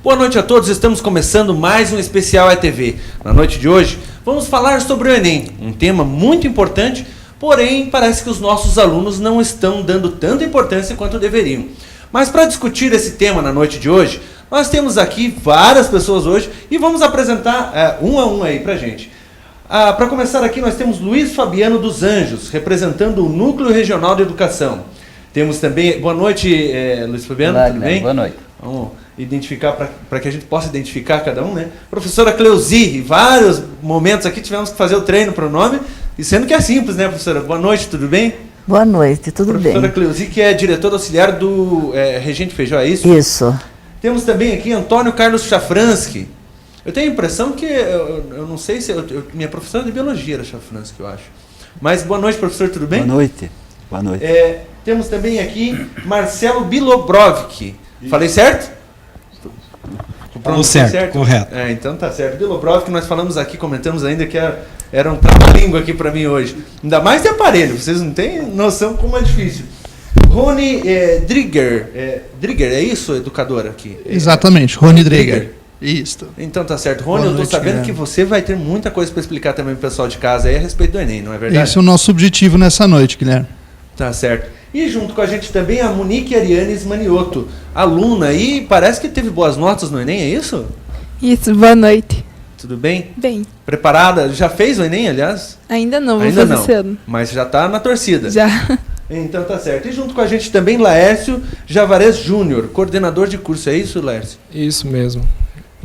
Boa noite a todos, estamos começando mais um especial ETV. Na noite de hoje, vamos falar sobre o Enem, um tema muito importante, porém parece que os nossos alunos não estão dando tanta importância quanto deveriam. Mas para discutir esse tema na noite de hoje, nós temos aqui várias pessoas hoje e vamos apresentar um a um aí pra gente. Para começar aqui, nós temos Luiz Fabiano dos Anjos, representando o Núcleo Regional de Educação. Temos também... Boa noite, Luiz Fabiano, Olá, tudo bem? Boa noite. Vamos identificar, para que a gente possa identificar cada um, né? Professora Cleusi, em vários momentos aqui tivemos que fazer o treino para o nome, e sendo que é simples, né, professora? Boa noite, tudo bem? Boa noite, tudo bem. Professora Cleusi, que é diretora auxiliar do Regente Feijó, é isso? Isso. Temos também aqui Antônio Carlos Chafransky. Eu tenho a impressão que, eu não sei se... minha professora de biologia era Chafransky, eu acho. Mas boa noite, professor, tudo bem? Boa noite. Boa noite. Temos também aqui Marcelo Bilobrovik. Falei certo? Falou certo, correto. Então tá certo. Bilobrovik, nós falamos aqui, comentamos ainda que era um trava-língua aqui para mim hoje. Ainda mais de aparelho, vocês não têm noção como é difícil. Rony Drigger. Drigger, é isso, educadora aqui? Exatamente, Rony Drigger. Isso. Então tá certo. Rony, eu tô sabendo que você vai ter muita coisa para explicar também pro pessoal de casa aí a respeito do Enem, não é verdade? Esse é o nosso objetivo nessa noite, Guilherme. Tá certo. E junto com a gente também a Monique Arianes Maniotto, aluna, e parece que teve boas notas no Enem, é isso? Isso, boa noite. Tudo bem? Bem. Preparada? Já fez o Enem, aliás? Ainda não, vou Ainda fazer não, cedo. mas já tá na torcida. Já. Então tá certo. E junto com a gente também Laércio Javarez Júnior, coordenador de curso, é isso, Laércio? Isso mesmo.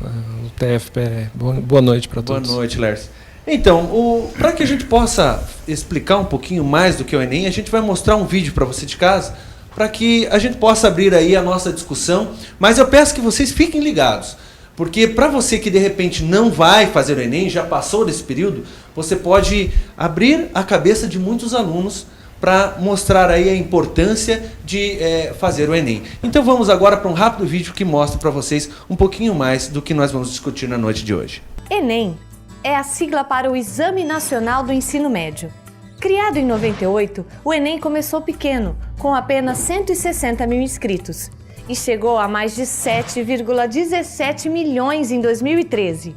O TFPE. Boa noite para todos. Boa noite, Laércio. Então, para que a gente possa explicar um pouquinho mais do que é o Enem, a gente vai mostrar um vídeo para você de casa, para que a gente possa abrir aí a nossa discussão, mas eu peço que vocês fiquem ligados, porque para você que de repente não vai fazer o Enem, já passou desse período, você pode abrir a cabeça de muitos alunos para mostrar aí a importância de fazer o Enem. Então vamos agora para um rápido vídeo que mostra para vocês um pouquinho mais do que nós vamos discutir na noite de hoje. Enem é a sigla para o Exame Nacional do Ensino Médio. Criado em 98, o Enem começou pequeno, com apenas 160 mil inscritos, e chegou a mais de 7,17 milhões em 2013.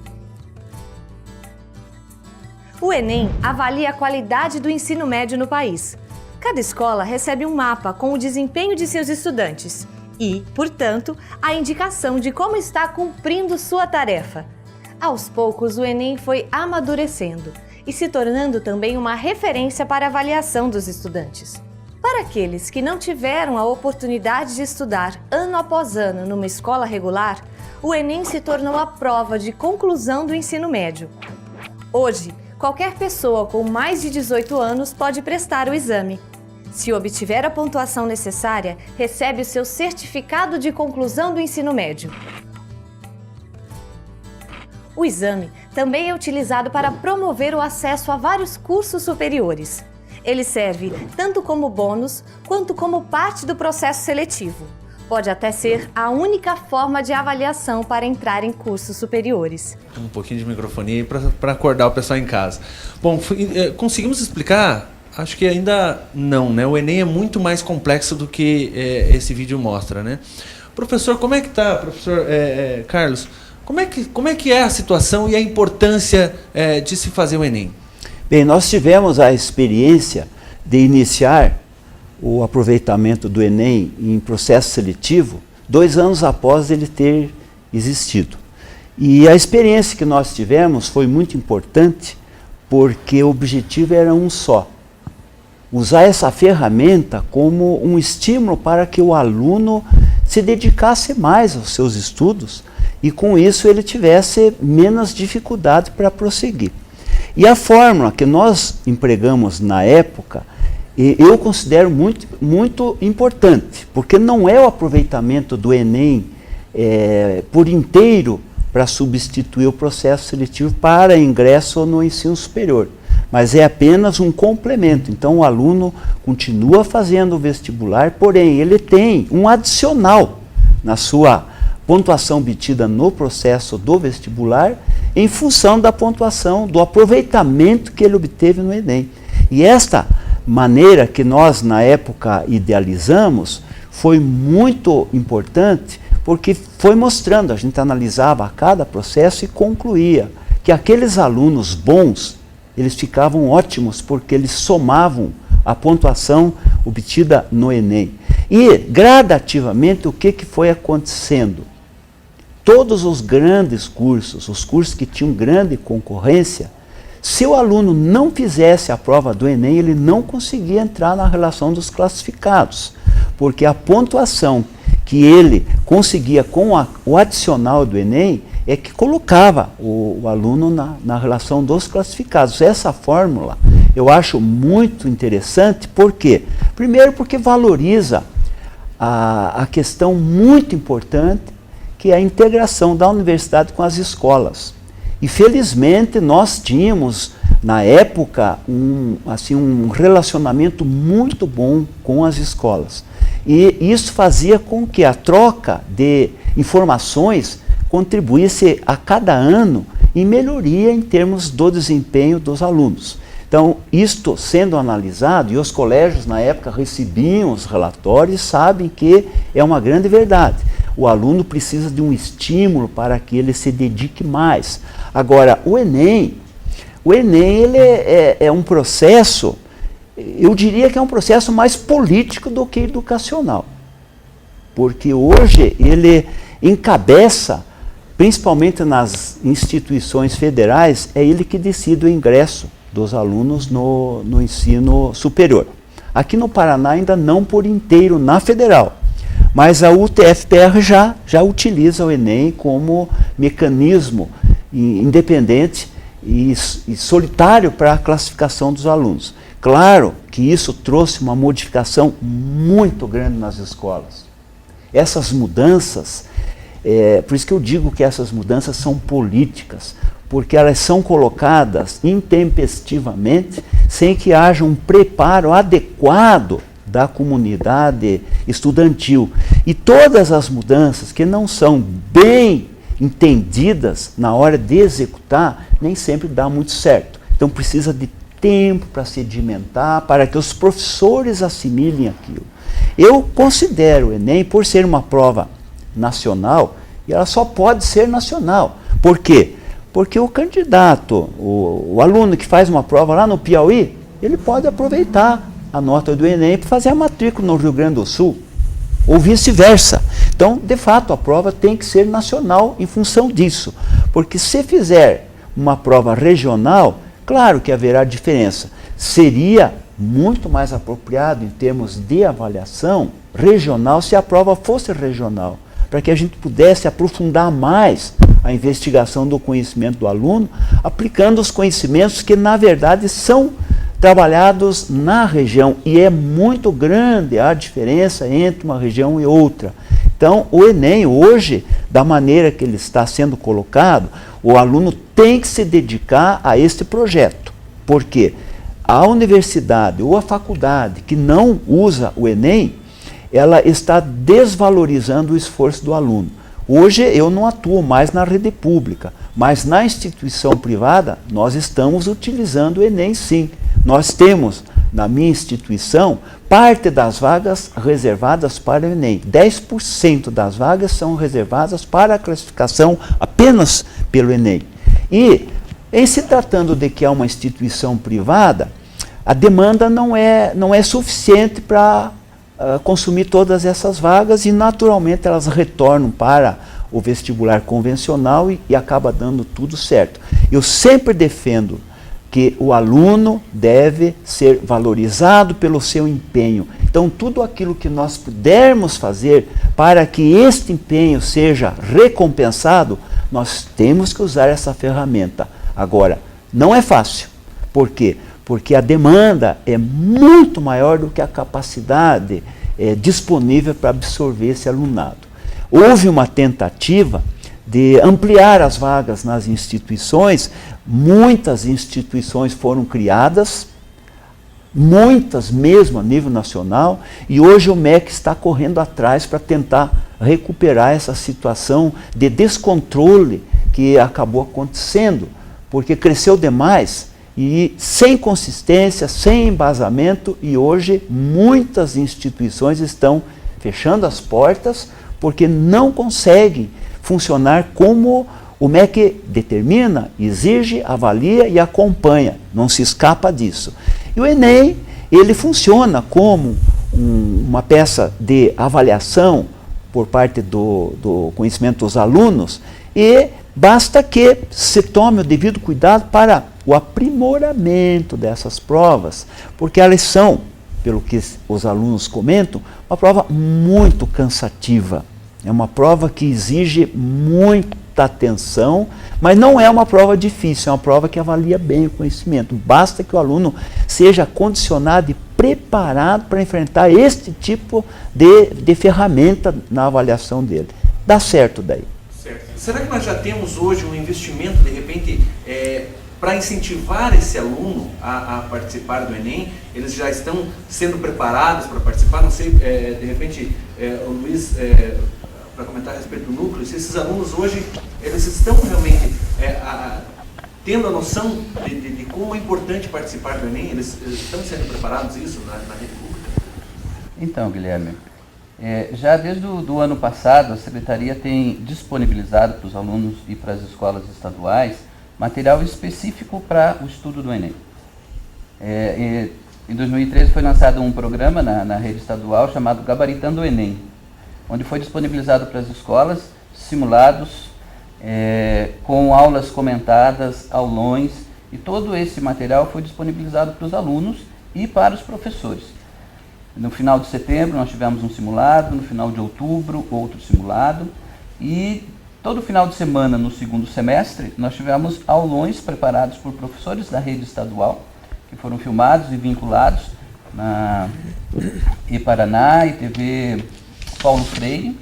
O Enem avalia a qualidade do ensino médio no país. Cada escola recebe um mapa com o desempenho de seus estudantes e, portanto, a indicação de como está cumprindo sua tarefa. Aos poucos, o Enem foi amadurecendo e se tornando também uma referência para a avaliação dos estudantes. Para aqueles que não tiveram a oportunidade de estudar ano após ano numa escola regular, o Enem se tornou a prova de conclusão do ensino médio. Hoje, qualquer pessoa com mais de 18 anos pode prestar o exame. Se obtiver a pontuação necessária, recebe o seu certificado de conclusão do ensino médio. O exame também é utilizado para promover o acesso a vários cursos superiores. Ele serve tanto como bônus quanto como parte do processo seletivo. Pode até ser a única forma de avaliação para entrar em cursos superiores. Um pouquinho de microfone aí para acordar o pessoal em casa. Bom, conseguimos explicar? Acho que ainda não, né? O Enem é muito mais complexo do que esse vídeo mostra, né? Professor, como é que está, professor Carlos? Como é que é a situação e a importância de se fazer o Enem? Bem, nós tivemos a experiência de iniciar o aproveitamento do Enem em processo seletivo 2 anos após ele ter existido. E a experiência que nós tivemos foi muito importante porque o objetivo era um só. Usar essa ferramenta como um estímulo para que o aluno se dedicasse mais aos seus estudos e com isso ele tivesse menos dificuldade para prosseguir. E a fórmula que nós empregamos na época, eu considero muito importante, porque não é o aproveitamento do Enem por inteiro para substituir o processo seletivo para ingresso no ensino superior, mas é apenas um complemento. Então o aluno continua fazendo o vestibular, porém ele tem um adicional na sua pontuação obtida no processo do vestibular em função da pontuação, do aproveitamento que ele obteve no Enem. E esta maneira que nós na época idealizamos foi muito importante porque foi mostrando, a gente analisava cada processo e concluía que aqueles alunos bons, eles ficavam ótimos porque eles somavam a pontuação obtida no Enem. E, gradativamente, o que foi acontecendo? Todos os grandes cursos, os cursos que tinham grande concorrência, se o aluno não fizesse a prova do Enem, ele não conseguia entrar na relação dos classificados, porque a pontuação que ele conseguia com o adicional do Enem é que colocava o aluno na relação dos classificados. Essa fórmula eu acho muito interessante, por quê? Primeiro porque valoriza a questão muito importante, que é a integração da universidade com as escolas. E felizmente nós tínhamos, na época, um relacionamento muito bom com as escolas. E isso fazia com que a troca de informações contribuísse a cada ano em melhoria em termos do desempenho dos alunos. Então, isto sendo analisado, e os colégios na época recebiam os relatórios, sabem que é uma grande verdade. O aluno precisa de um estímulo para que ele se dedique mais. Agora, o Enem ele é um processo, eu diria que é um processo mais político do que educacional. Porque hoje ele encabeça, principalmente nas instituições federais, é ele que decide o ingresso dos alunos no ensino superior. Aqui no Paraná ainda não por inteiro na federal, mas a UTF-PR já utiliza o Enem como mecanismo independente e solitário para a classificação dos alunos. Claro que isso trouxe uma modificação muito grande nas escolas. Essas mudanças, por isso que eu digo que essas mudanças são políticas, porque elas são colocadas intempestivamente, sem que haja um preparo adequado da comunidade estudantil. E todas as mudanças que não são bem entendidas na hora de executar, nem sempre dá muito certo. Então precisa de tempo para sedimentar, para que os professores assimilem aquilo. Eu considero o Enem, por ser uma prova nacional, e ela só pode ser nacional. Por quê? Porque o candidato, o aluno que faz uma prova lá no Piauí, ele pode aproveitar a nota do Enem para fazer a matrícula no Rio Grande do Sul, ou vice-versa. Então, de fato, a prova tem que ser nacional em função disso. Porque se fizer uma prova regional, claro que haverá diferença. Seria muito mais apropriado em termos de avaliação regional se a prova fosse regional, para que a gente pudesse aprofundar mais a investigação do conhecimento do aluno, aplicando os conhecimentos que, na verdade, são trabalhados na região. E é muito grande a diferença entre uma região e outra. Então, o Enem, hoje, da maneira que ele está sendo colocado, o aluno tem que se dedicar a este projeto. Por quê? A universidade ou a faculdade que não usa o Enem, ela está desvalorizando o esforço do aluno. Hoje eu não atuo mais na rede pública, mas na instituição privada nós estamos utilizando o Enem sim. Nós temos, na minha instituição, parte das vagas reservadas para o Enem. 10% das vagas são reservadas para a classificação apenas pelo Enem. E, em se tratando de que é uma instituição privada, a demanda não é suficiente para consumir todas essas vagas e, naturalmente, elas retornam para o vestibular convencional e acaba dando tudo certo. Eu sempre defendo que o aluno deve ser valorizado pelo seu empenho. Então, tudo aquilo que nós pudermos fazer para que este empenho seja recompensado, nós temos que usar essa ferramenta. Agora, não é fácil. Por quê? Porque a demanda é muito maior do que a capacidade disponível para absorver esse alunado. Houve uma tentativa de ampliar as vagas nas instituições, muitas instituições foram criadas, muitas mesmo a nível nacional, e hoje o MEC está correndo atrás para tentar recuperar essa situação de descontrole que acabou acontecendo, porque cresceu demais e sem consistência, sem embasamento, e hoje muitas instituições estão fechando as portas porque não conseguem funcionar como o MEC determina, exige, avalia e acompanha, não se escapa disso. E o Enem, ele funciona como uma peça de avaliação por parte do conhecimento dos alunos, e basta que se tome o devido cuidado para o aprimoramento dessas provas, porque elas são, pelo que os alunos comentam, uma prova muito cansativa. É uma prova que exige muita atenção, mas não é uma prova difícil, é uma prova que avalia bem o conhecimento. Basta que o aluno seja condicionado e preparado para enfrentar este tipo de ferramenta na avaliação dele. Dá certo daí. Certo. Será que nós já temos hoje um investimento, de repente, para incentivar esse aluno a participar do Enem? Eles já estão sendo preparados para participar? Não sei, de repente, o Luiz, para comentar a respeito do núcleo, se esses alunos hoje, eles estão realmente tendo a noção de como é importante participar do Enem? Eles estão sendo preparados isso na rede pública? Então, Guilherme, já desde o ano passado, a Secretaria tem disponibilizado para os alunos e para as escolas estaduais material específico para o estudo do Enem. Em 2013 foi lançado um programa na rede estadual chamado Gabaritando o Enem, onde foi disponibilizado para as escolas simulados com aulas comentadas, aulões, e todo esse material foi disponibilizado para os alunos e para os professores. No final de setembro nós tivemos um simulado, no final de outubro outro simulado, e todo final de semana no segundo semestre nós tivemos aulões preparados por professores da rede estadual, que foram filmados e vinculados na Paraná e TV Paulo Freire,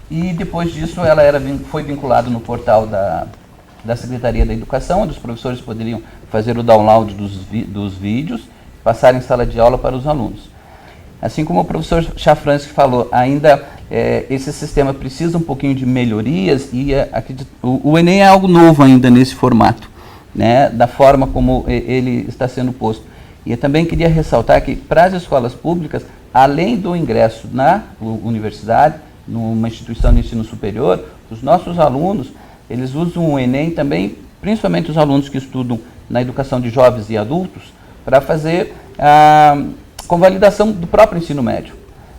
e depois disso ela foi vinculada no portal da Secretaria da Educação, onde os professores poderiam fazer o download dos vídeos, passar em sala de aula para os alunos. Assim como o professor Chafransky falou, ainda esse sistema precisa um pouquinho de melhorias, e o Enem é algo novo ainda nesse formato, né, da forma como ele está sendo posto. E eu também queria ressaltar que para as escolas públicas, além do ingresso na universidade, numa instituição de ensino superior, os nossos alunos, eles usam o Enem também, principalmente os alunos que estudam na educação de jovens e adultos, para fazer a convalidação do próprio ensino médio.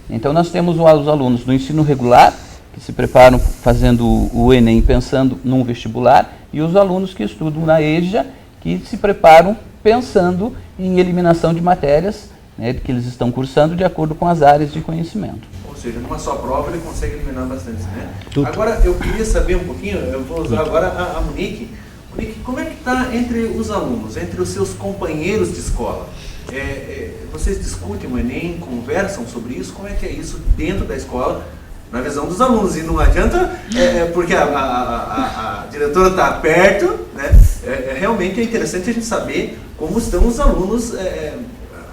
Então nós temos os alunos do ensino regular, que se preparam fazendo o Enem pensando num vestibular, e os alunos que estudam na EJA, que se preparam pensando em eliminação de matérias, né, que eles estão cursando de acordo com as áreas de conhecimento. Ou seja, numa só prova ele consegue eliminar bastante, né? Tudo. Agora, eu queria saber um pouquinho, eu vou usar agora a Monique. Monique, como é que está entre os alunos, entre os seus companheiros de escola? Vocês discutem o Enem, conversam sobre isso? Como é que é isso dentro da escola, na visão dos alunos? E não adianta, porque a diretora está perto, né? Realmente é interessante a gente saber como estão os alunos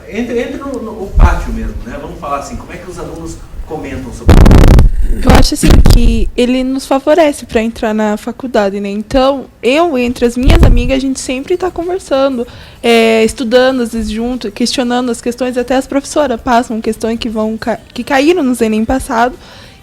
entre no pátio mesmo, né? Vamos falar assim, como é que os alunos comentam sobre isso? Eu acho assim que ele nos favorece para entrar na faculdade, né? Então, entre as minhas amigas, a gente sempre está conversando, estudando, às vezes junto, questionando as questões, até as professoras passam questões que caíram no Enem passado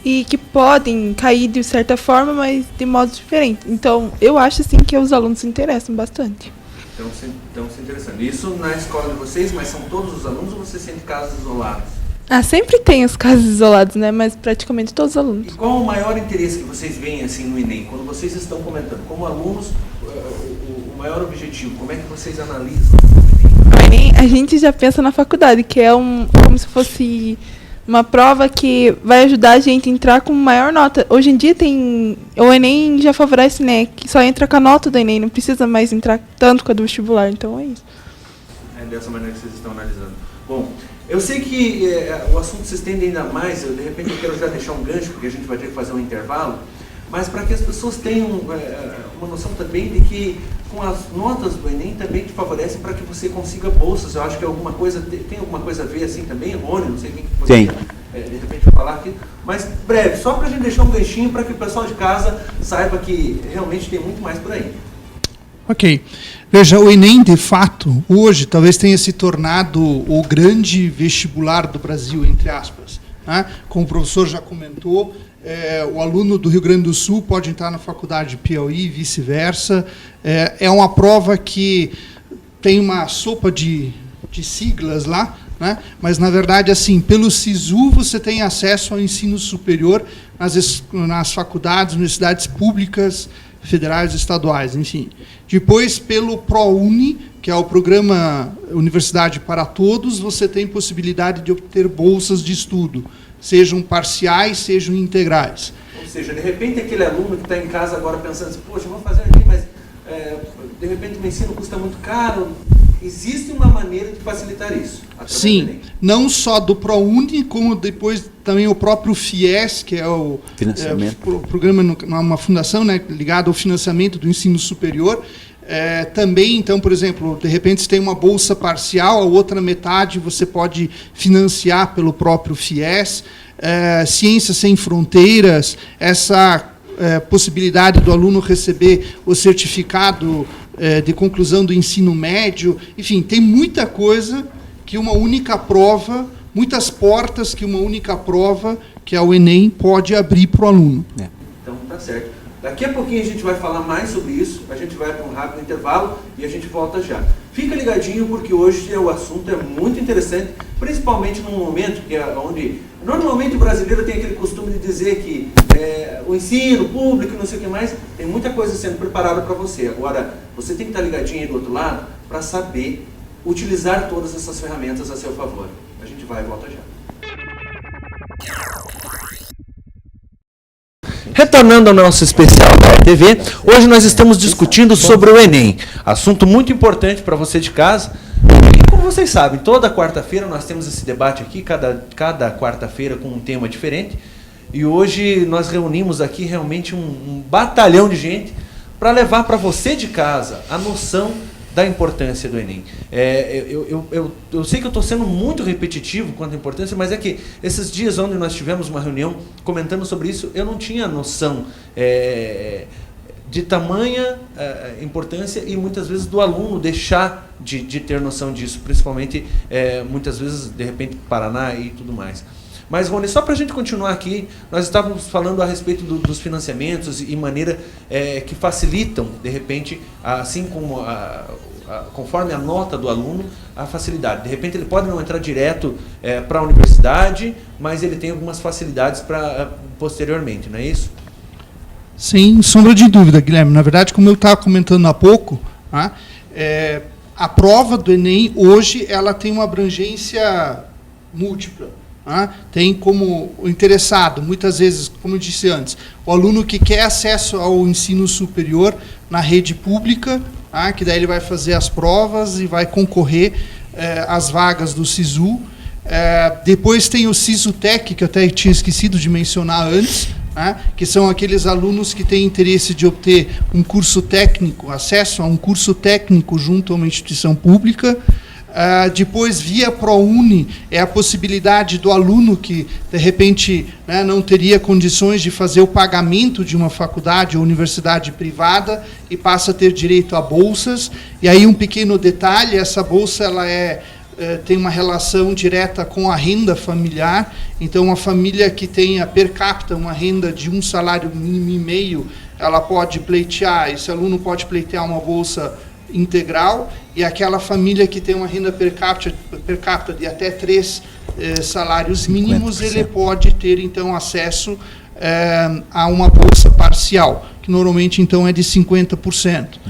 e que podem cair de certa forma, mas de modo diferente. Então, eu acho assim que os alunos se interessam bastante. Estão se interessando. Isso na escola de vocês, mas são todos os alunos ou você sente casos isolados? Sempre tem os casos isolados, né? Mas praticamente todos os alunos. E qual o maior interesse que vocês veem assim no Enem? Quando vocês estão comentando, como alunos, o maior objetivo, como é que vocês analisam o Enem? A gente já pensa na faculdade, que é como se fosse uma prova que vai ajudar a gente a entrar com maior nota. Hoje em dia o Enem já favorece, né? Que só entra com a nota do Enem, não precisa mais entrar tanto com a do vestibular, então é isso. É dessa maneira que vocês estão analisando. Bom, eu sei que o assunto se estende ainda mais, de repente eu quero já deixar um gancho, porque a gente vai ter que fazer um intervalo, mas para que as pessoas tenham uma noção também de que com as notas do Enem também te favorecem para que você consiga bolsas. Eu acho que tem alguma coisa a ver assim também, Rony, não sei quem que poderia, de repente falar aqui, mas breve, só para a gente deixar um ganchinho para que o pessoal de casa saiba que realmente tem muito mais por aí. Ok. Veja, o Enem, de fato, hoje, talvez tenha se tornado o grande vestibular do Brasil, entre aspas. Né? Como o professor já comentou, o aluno do Rio Grande do Sul pode entrar na faculdade de Piauí e vice-versa. É uma prova que tem uma sopa de siglas lá, né? Mas, na verdade, assim, pelo SISU você tem acesso ao ensino superior nas faculdades, universidades públicas, federais, estaduais, enfim. Depois, pelo ProUni, que é o programa Universidade para Todos, você tem possibilidade de obter bolsas de estudo, sejam parciais, sejam integrais. Ou seja, de repente aquele aluno que está em casa agora pensando assim, poxa, eu vou fazer aqui, mas de repente o ensino custa muito caro. Existe uma maneira de facilitar isso? Sim, não só do ProUni, como depois também o próprio FIES, que é o programa, uma fundação, né, ligada ao financiamento do ensino superior. Também, então, por exemplo, de repente você tem uma bolsa parcial, a outra metade você pode financiar pelo próprio FIES. Ciências Sem Fronteiras, essa possibilidade do aluno receber o certificado de conclusão do ensino médio. Enfim, tem muita coisa que uma única prova, muitas portas que uma única prova, que é o Enem, pode abrir para o aluno. Então, tá certo. Daqui a pouquinho a gente vai falar mais sobre isso, a gente vai para um rápido intervalo e a gente volta já. Fica ligadinho, porque hoje o assunto é muito interessante, principalmente num momento que é onde normalmente o brasileiro tem aquele costume de dizer que o ensino público, não sei o que mais, tem muita coisa sendo preparada para você. Agora, você tem que estar ligadinho aí do outro lado para saber utilizar todas essas ferramentas a seu favor. A gente vai e volta já. Retornando ao nosso especial da TV, hoje nós estamos discutindo sobre o Enem, assunto muito importante para você de casa. E como vocês sabem, toda quarta-feira nós temos esse debate aqui, cada quarta-feira com um tema diferente. E hoje nós reunimos aqui realmente um batalhão de gente para levar para você de casa a noção da importância do Enem. Eu sei que eu estou sendo muito repetitivo quanto à importância, mas é que esses dias onde nós tivemos uma reunião comentando sobre isso, eu não tinha noção de tamanha importância e muitas vezes do aluno deixar de ter noção disso, principalmente muitas vezes, de repente, Paraná e tudo mais. Mas, Rony, só para a gente continuar aqui, nós estávamos falando a respeito dos financiamentos e maneira que facilitam, de repente, assim como conforme a nota do aluno, a facilidade. De repente, ele pode não entrar direto para a universidade, mas ele tem algumas facilidades posteriormente, não é isso? Sem sombra de dúvida, Guilherme. Na verdade, como eu estava comentando há pouco, a prova do Enem, hoje, ela tem uma abrangência múltipla. Tem como o interessado, muitas vezes, como eu disse antes, o aluno que quer acesso ao ensino superior na rede pública, que daí ele vai fazer as provas e vai concorrer às vagas do SISU. Depois tem o SISUTEC, que eu até tinha esquecido de mencionar antes, que são aqueles alunos que têm interesse de obter um curso técnico, acesso a um curso técnico junto a uma instituição pública. Depois, via ProUni, é a possibilidade do aluno que, de repente, não teria condições de fazer o pagamento de uma faculdade ou universidade privada e passa a ter direito a bolsas. E aí um pequeno detalhe, essa bolsa ela tem uma relação direta com a renda familiar. Então, uma família que tenha per capita uma renda de um salário mínimo e meio, ela pode pleitear, esse aluno pode pleitear uma bolsa integral, e aquela família que tem uma renda per capita de até 3 salários mínimos, 50%. Ele pode ter, então, acesso a uma bolsa parcial, que normalmente, então, é de 50%.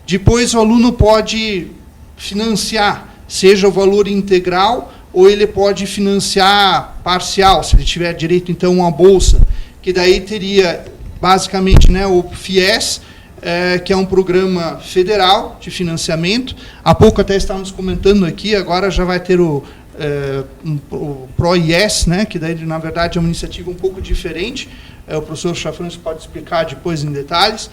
Depois, o aluno pode financiar, seja o valor integral, ou ele pode financiar parcial, se ele tiver direito, então, a uma bolsa, que daí teria, basicamente, o FIES, que é um programa federal de financiamento. Há pouco até estávamos comentando aqui, agora já vai ter o ProIES, que daí, na verdade, é uma iniciativa um pouco diferente. O professor Chafrões pode explicar depois em detalhes.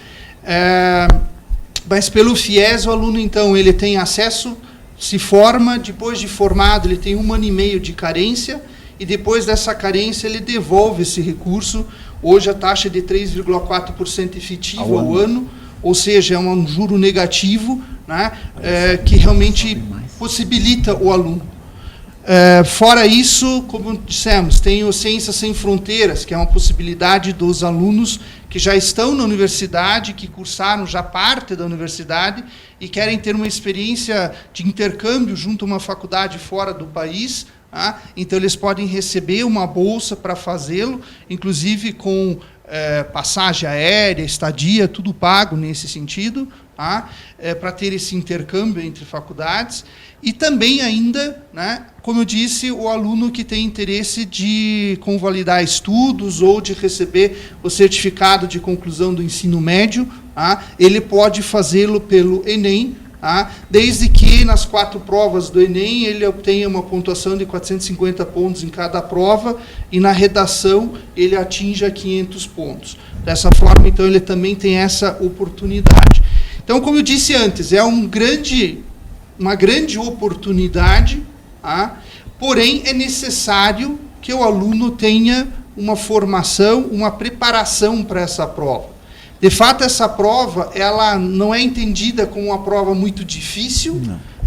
Mas pelo FIES, o aluno, então, ele tem acesso, se forma, depois de formado, ele tem 1 ano e meio de carência, e depois dessa carência ele devolve esse recurso. Hoje a taxa é de 3,4% efetiva ao ano, ou seja, é um juro negativo, que realmente possibilita o aluno. Fora isso, como dissemos, tem o Ciências Sem Fronteiras, que é uma possibilidade dos alunos que já estão na universidade, que cursaram já parte da universidade e querem ter uma experiência de intercâmbio junto a uma faculdade fora do país. Então, eles podem receber uma bolsa para fazê-lo, inclusive com passagem aérea, estadia, tudo pago nesse sentido, para ter esse intercâmbio entre faculdades. E também ainda, como eu disse, o aluno que tem interesse de convalidar estudos ou de receber o certificado de conclusão do ensino médio, ele pode fazê-lo pelo Enem, desde que nas 4 provas do Enem ele obtenha uma pontuação de 450 pontos em cada prova e na redação ele atinja 500 pontos. Dessa forma, então, ele também tem essa oportunidade. Então, como eu disse antes, é uma grande oportunidade, porém é necessário que o aluno tenha uma formação, uma preparação para essa prova. De fato, essa prova ela não é entendida como uma prova muito difícil,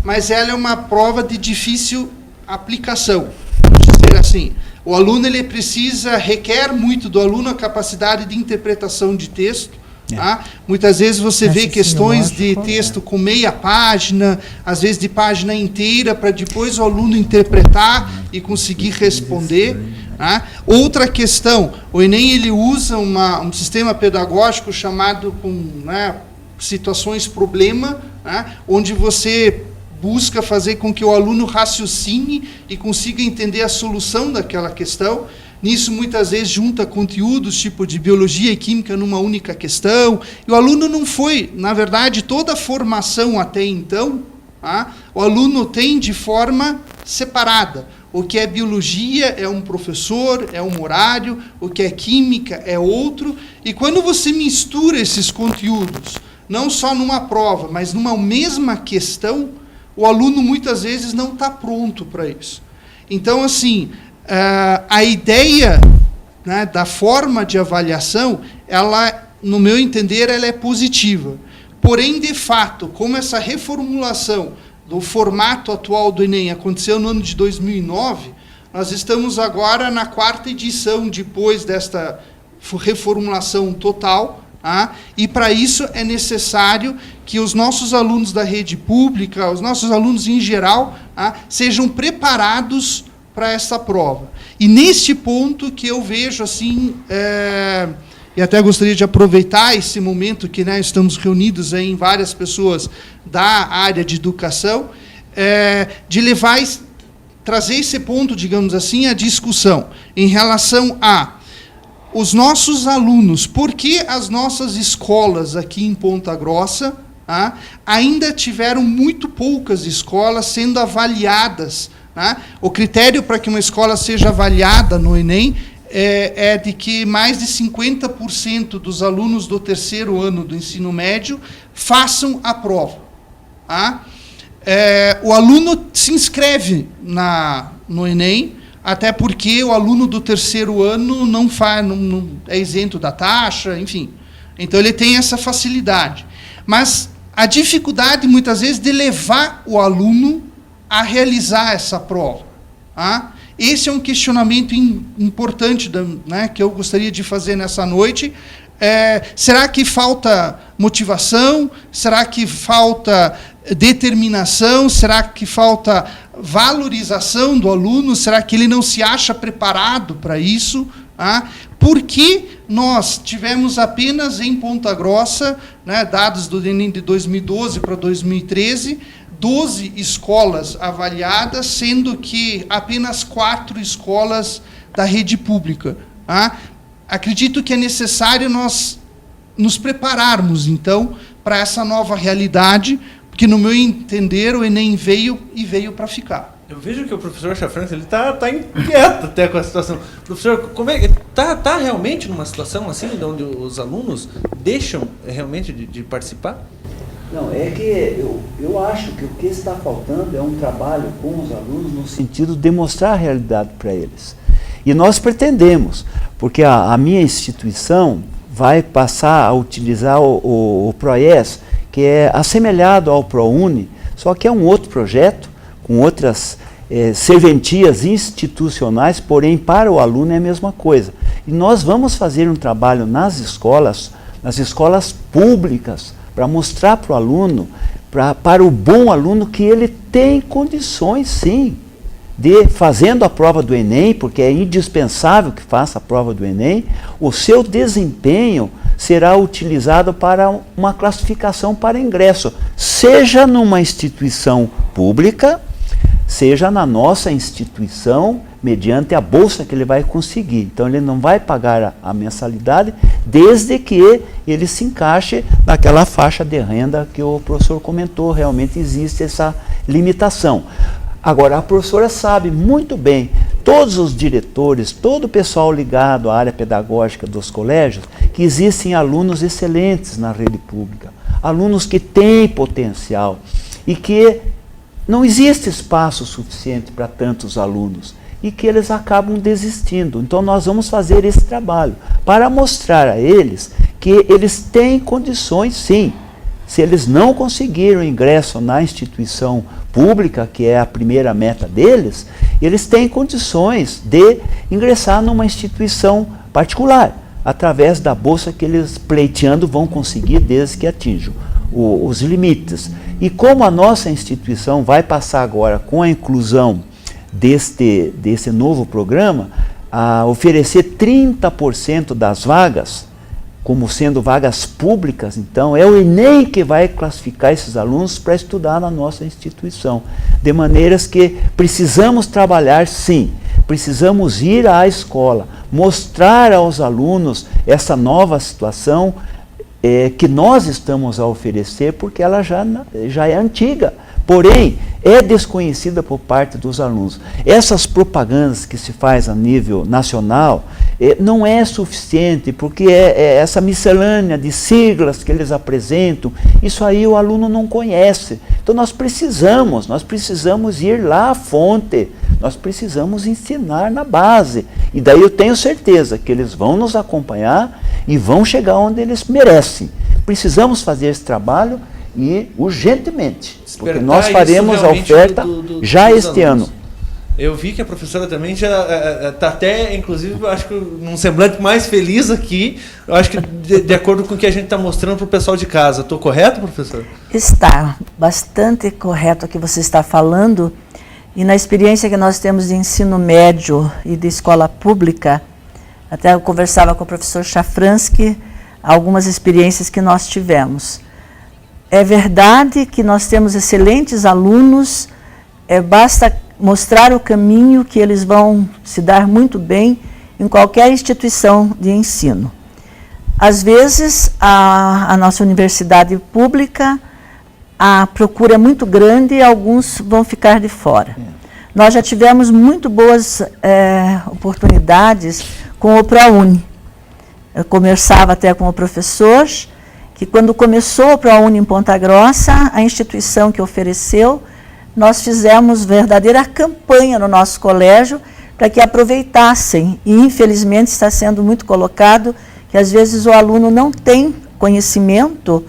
mas ela é uma prova de difícil aplicação, vamos dizer assim. O aluno requer muito do aluno a capacidade de interpretação de texto. Muitas vezes você vê questões de texto com meia página, às vezes de página inteira, para depois o aluno interpretar e conseguir responder. Outra questão, o Enem ele usa um sistema pedagógico chamado situações problema, onde você busca fazer com que o aluno raciocine e consiga entender a solução daquela questão. Nisso, muitas vezes, junta conteúdos tipo de biologia e química numa única questão. E o aluno não foi, na verdade, toda a formação até então, o aluno tem de forma separada. O que é biologia é um professor, é um horário, o que é química é outro. E quando você mistura esses conteúdos, não só numa prova, mas numa mesma questão, o aluno muitas vezes não está pronto para isso. Então, assim, a ideia, da forma de avaliação, ela, no meu entender, ela é positiva. Porém, de fato, como essa reformulação do formato atual do Enem aconteceu no ano de 2009, nós estamos agora na 4ª edição depois desta reformulação total, e para isso é necessário que os nossos alunos da rede pública, os nossos alunos em geral, sejam preparados para essa prova. E neste ponto que eu vejo assim, e até gostaria de aproveitar esse momento que estamos reunidos aí em várias pessoas da área de educação, de trazer esse ponto, digamos assim, à discussão em relação a os nossos alunos, por que as nossas escolas aqui em Ponta Grossa ainda tiveram muito poucas escolas sendo avaliadas. O critério para que uma escola seja avaliada no Enem é de que mais de 50% dos alunos do 3º ano do ensino médio façam a prova. O aluno se inscreve no Enem, até porque o aluno do 3º ano não é isento da taxa, enfim. Então, ele tem essa facilidade. Mas a dificuldade, muitas vezes, de levar o aluno a realizar essa prova. Esse é um questionamento importante que eu gostaria de fazer nessa noite. Será que falta motivação? Será que falta determinação? Será que falta valorização do aluno? Será que ele não se acha preparado para isso? Porque nós tivemos apenas em Ponta Grossa, dados do Enem de 2012 para 2013, 12 escolas avaliadas, sendo que apenas 4 escolas da rede pública. Acredito que é necessário nós nos prepararmos, então, para essa nova realidade, porque, no meu entender, o Enem veio para ficar. Eu vejo que o professor Chafranz está inquieto até com a situação. Professor, como é está realmente numa situação assim, onde os alunos deixam realmente de participar? Não, é que eu acho que o que está faltando é um trabalho com os alunos no sentido de demonstrar a realidade para eles. E nós pretendemos, porque a minha instituição vai passar a utilizar o PROES, que é assemelhado ao ProUni, só que é um outro projeto, com outras serventias institucionais, porém para o aluno é a mesma coisa. E nós vamos fazer um trabalho nas escolas públicas, para mostrar para o aluno, para o bom aluno, que ele tem condições sim, de, fazendo a prova do Enem, porque é indispensável que faça a prova do Enem, o seu desempenho será utilizado para uma classificação para ingresso, seja numa instituição pública, seja na nossa instituição, mediante a bolsa que ele vai conseguir. Então ele não vai pagar a mensalidade, desde que ele se encaixe naquela faixa de renda que o professor comentou. Realmente existe essa limitação. Agora, a professora sabe muito bem, todos os diretores, todo o pessoal ligado à área pedagógica dos colégios, que existem alunos excelentes na rede pública, alunos que têm potencial e que não existe espaço suficiente para tantos alunos e que eles acabam desistindo. Então nós vamos fazer esse trabalho para mostrar a eles que eles têm condições sim. Se eles não conseguiram ingresso na instituição pública, que é a primeira meta deles, eles têm condições de ingressar numa instituição particular, através da bolsa que eles, pleiteando, vão conseguir desde que atinjam os limites. E como a nossa instituição vai passar agora, com a inclusão desse novo programa, a oferecer 30% das vagas, como sendo vagas públicas, então é o Enem que vai classificar esses alunos para estudar na nossa instituição. De maneiras que precisamos trabalhar sim, precisamos ir à escola, mostrar aos alunos essa nova situação que nós estamos a oferecer, porque ela já é antiga, porém é desconhecida por parte dos alunos. Essas propagandas que se faz a nível nacional não é suficiente, porque essa miscelânea de siglas que eles apresentam, isso aí o aluno não conhece. Então nós precisamos ir lá à fonte, nós precisamos ensinar na base. E daí eu tenho certeza que eles vão nos acompanhar e vão chegar onde eles merecem. Precisamos fazer esse trabalho e urgentemente, porque nós faremos a oferta já este ano. Eu vi que a professora também já está até, inclusive, eu acho que num semblante mais feliz aqui, eu acho que de acordo com o que a gente está mostrando para o pessoal de casa. Estou correto, professora? Está bastante correto o que você está falando, e na experiência que nós temos de ensino médio e de escola pública, até eu conversava com o professor Chafransky, algumas experiências que nós tivemos. É verdade que nós temos excelentes alunos, basta mostrar o caminho que eles vão se dar muito bem em qualquer instituição de ensino. Às vezes, a nossa universidade pública, a procura é muito grande e alguns vão ficar de fora. Nós já tivemos muito boas oportunidades com o ProUni. Eu conversava até com o professor, que quando começou o ProUni em Ponta Grossa, a instituição que ofereceu, nós fizemos verdadeira campanha no nosso colégio para que aproveitassem. E, infelizmente, está sendo muito colocado que, às vezes, o aluno não tem conhecimento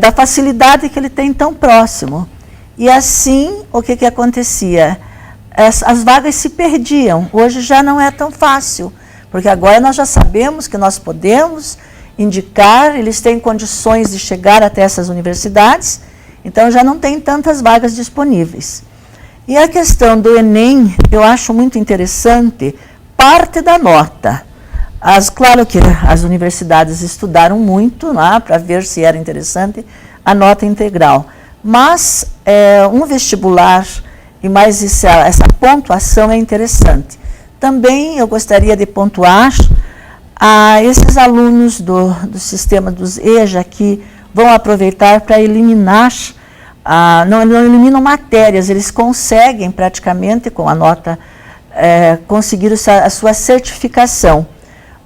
da facilidade que ele tem tão próximo. E, assim, o que acontecia? As vagas se perdiam. Hoje já não é tão fácil, porque agora nós já sabemos que nós podemos indicar, eles têm condições de chegar até essas universidades, então já não tem tantas vagas disponíveis. E a questão do Enem, eu acho muito interessante, parte da nota. Claro que as universidades estudaram muito para ver se era interessante a nota integral, mas um vestibular e mais essa pontuação é interessante. Também eu gostaria de pontuar esses alunos do sistema dos EJA que vão aproveitar para eliminar, não eliminam matérias, eles conseguem praticamente com a nota conseguir a sua certificação.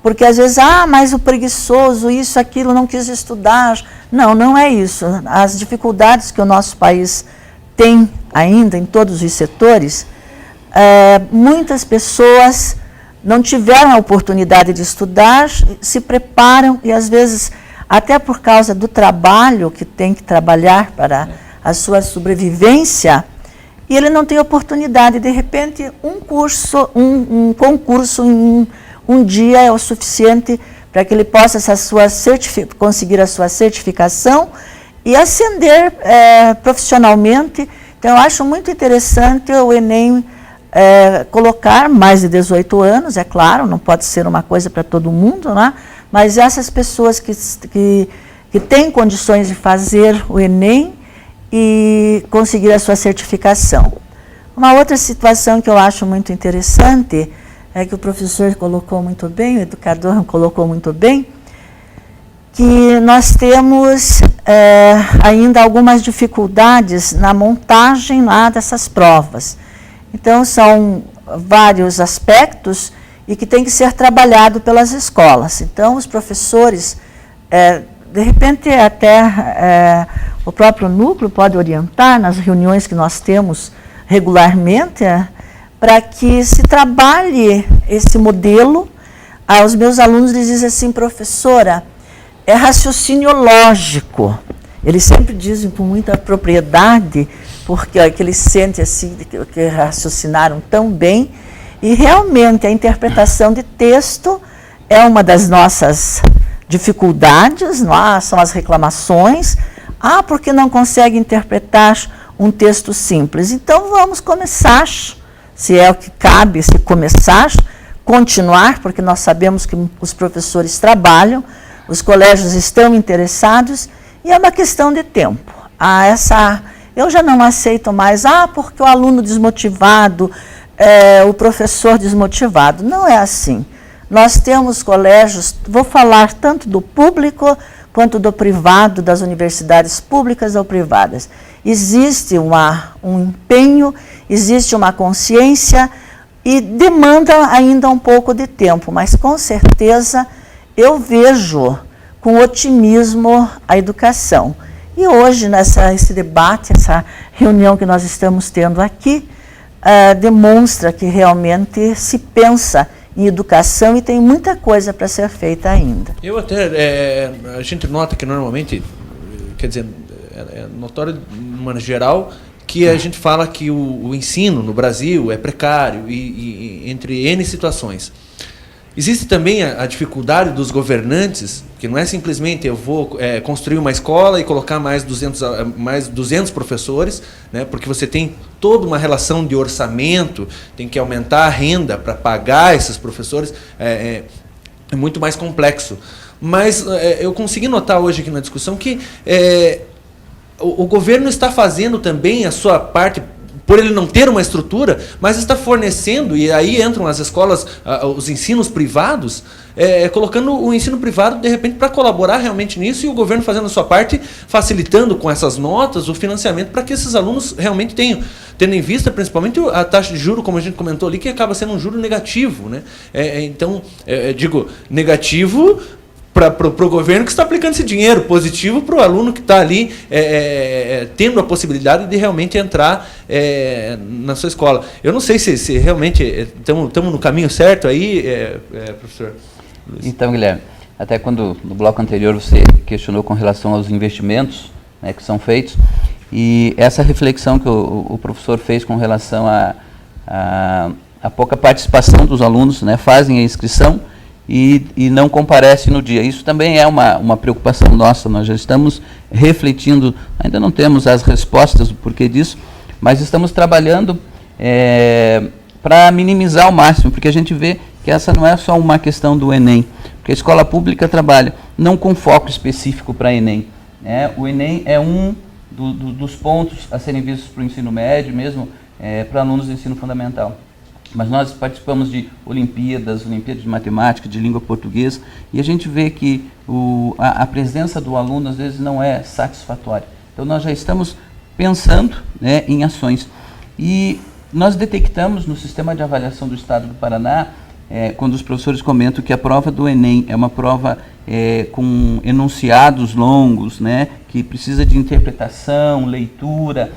Porque às vezes, mas o preguiçoso, isso, aquilo, não quis estudar. Não, não é isso. As dificuldades que o nosso país tem ainda em todos os setores, muitas pessoas não tiveram a oportunidade de estudar, se preparam e às vezes, até por causa do trabalho que tem que trabalhar para a sua sobrevivência, e ele não tem oportunidade. De repente, um concurso em um dia é o suficiente para que ele possa conseguir a sua certificação e ascender profissionalmente. Então, eu acho muito interessante o Enem colocar mais de 18 anos, é claro, não pode ser uma coisa para todo mundo, né? Mas essas pessoas que têm condições de fazer o Enem e conseguir a sua certificação. Uma outra situação que eu acho muito interessante é que o professor colocou muito bem, o educador colocou muito bem, que nós temos ainda algumas dificuldades na montagem lá dessas provas. Então, são vários aspectos e que tem que ser trabalhado pelas escolas. Então, os professores, de repente, até o próprio núcleo pode orientar nas reuniões que nós temos regularmente, para que se trabalhe esse modelo. Aos meus alunos eles dizem assim: professora, é raciocínio lógico. Eles sempre dizem com muita propriedade, porque que eles sentem assim, que raciocinaram tão bem. E realmente a interpretação de texto é uma das nossas dificuldades, são as reclamações. Porque não consegue interpretar um texto simples. Então vamos começar, se é o que cabe, se começar, continuar, porque nós sabemos que os professores trabalham, os colégios estão interessados, e é uma questão de tempo. Eu já não aceito mais, porque o aluno desmotivado, o professor desmotivado. Não é assim. Nós temos colégios, vou falar tanto do público quanto do privado, das universidades públicas ou privadas. Existe um empenho, existe uma consciência e demanda ainda um pouco de tempo, mas com certeza eu vejo com otimismo a educação. E hoje, esse debate, essa reunião que nós estamos tendo aqui, demonstra que realmente se pensa em educação e tem muita coisa para ser feita ainda. A gente nota que normalmente, quer dizer, é notório de maneira geral que a gente fala que o ensino no Brasil é precário e entre N situações. Existe também a dificuldade dos governantes, que não é simplesmente eu vou construir uma escola e colocar mais 200 professores, né, porque você tem toda uma relação de orçamento, tem que aumentar a renda para pagar esses professores, é muito mais complexo. Mas eu consegui notar hoje aqui na discussão que o governo está fazendo também a sua parte, por ele não ter uma estrutura, mas está fornecendo, e aí entram as escolas, os ensinos privados, colocando o ensino privado, de repente, para colaborar realmente nisso, e o governo fazendo a sua parte, facilitando com essas notas o financiamento para que esses alunos realmente tenham, tendo em vista, principalmente, a taxa de juro, como a gente comentou ali, que acaba sendo um juro negativo, né? Então, digo, negativo para o governo que está aplicando esse dinheiro, positivo para o aluno que está ali tendo a possibilidade de realmente entrar na sua escola. Eu não sei se realmente estamos no caminho certo aí, professor Luiz. Então, Guilherme, até quando no bloco anterior você questionou com relação aos investimentos, né, que são feitos, e essa reflexão que o professor fez com relação a pouca participação dos alunos, né, fazem a inscrição, e não comparece no dia. Isso também é uma preocupação nossa. Nós já estamos refletindo, ainda não temos as respostas do porquê disso, mas estamos trabalhando para minimizar ao máximo, porque a gente vê que essa não é só uma questão do Enem, porque a escola pública trabalha não com foco específico para Enem. O Enem é um dos pontos a serem vistos para o ensino médio, mesmo para alunos do ensino fundamental. Mas nós participamos de Olimpíadas de Matemática, de Língua Portuguesa, e a gente vê que a presença do aluno, às vezes, não é satisfatória. Então, nós já estamos pensando, né, em ações. E nós detectamos no Sistema de Avaliação do Estado do Paraná, quando os professores comentam que a prova do Enem é uma prova com enunciados longos, né, que precisa de interpretação, leitura,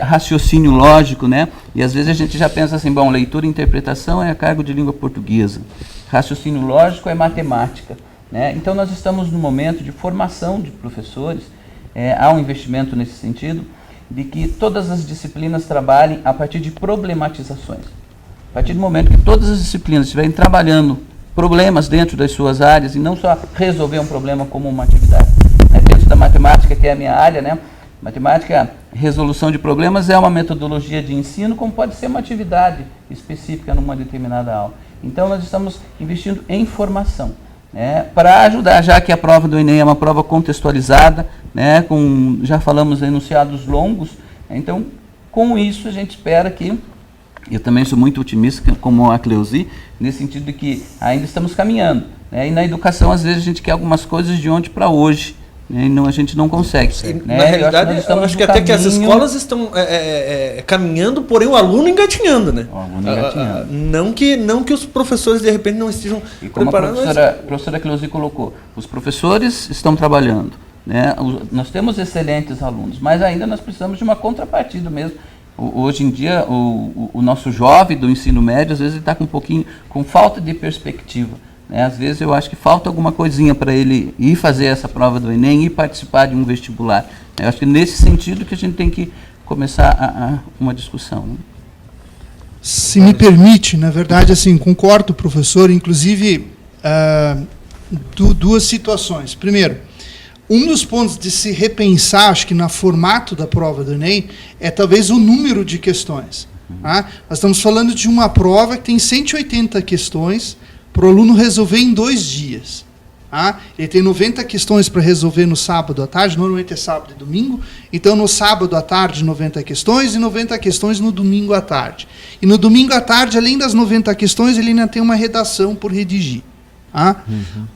raciocínio lógico, né? E às vezes a gente já pensa assim, bom, leitura e interpretação é a cargo de língua portuguesa, raciocínio lógico é matemática, né? Então nós estamos no momento de formação de professores, há um investimento nesse sentido, de que todas as disciplinas trabalhem a partir de problematizações. A partir do momento que todas as disciplinas estiverem trabalhando problemas dentro das suas áreas e não só resolver um problema como uma atividade. Dentro da matemática, que é a minha área, né? Matemática, resolução de problemas é uma metodologia de ensino, como pode ser uma atividade específica numa determinada aula. Então, nós estamos investindo em formação, né, para ajudar, já que a prova do Enem é uma prova contextualizada, né, já falamos em enunciados longos, então, com isso, a gente espera que, eu também sou muito otimista, como a Cleusi, nesse sentido de que ainda estamos caminhando, né, e na educação, às vezes, a gente quer algumas coisas de ontem para hoje, e a gente não consegue. Né? Na realidade, eu acho que até que as escolas estão caminhando, porém o aluno engatinhando, né? O aluno engatinhando. Não que os professores, de repente, não estejam e como preparados. A professora Cleusi colocou, os professores estão trabalhando, né? Nós temos excelentes alunos, mas ainda nós precisamos de uma contrapartida mesmo. Hoje em dia, o nosso jovem do ensino médio, às vezes, ele está com falta de perspectiva. Às vezes eu acho que falta alguma coisinha para ele ir fazer essa prova do Enem e participar de um vestibular. Eu acho que nesse sentido que a gente tem que começar uma discussão. Né? Se me permite, na verdade, assim, concordo, professor, inclusive duas situações. Primeiro, um dos pontos de se repensar, acho que no formato da prova do Enem, é talvez o número de questões. Tá? Nós estamos falando de uma prova que tem 180 questões, para o aluno resolver em 2 dias. Tá? Ele tem 90 questões para resolver no sábado à tarde, normalmente é sábado e domingo, então no sábado à tarde 90 questões e 90 questões no domingo à tarde. E no domingo à tarde, além das 90 questões, ele ainda tem uma redação por redigir. Tá?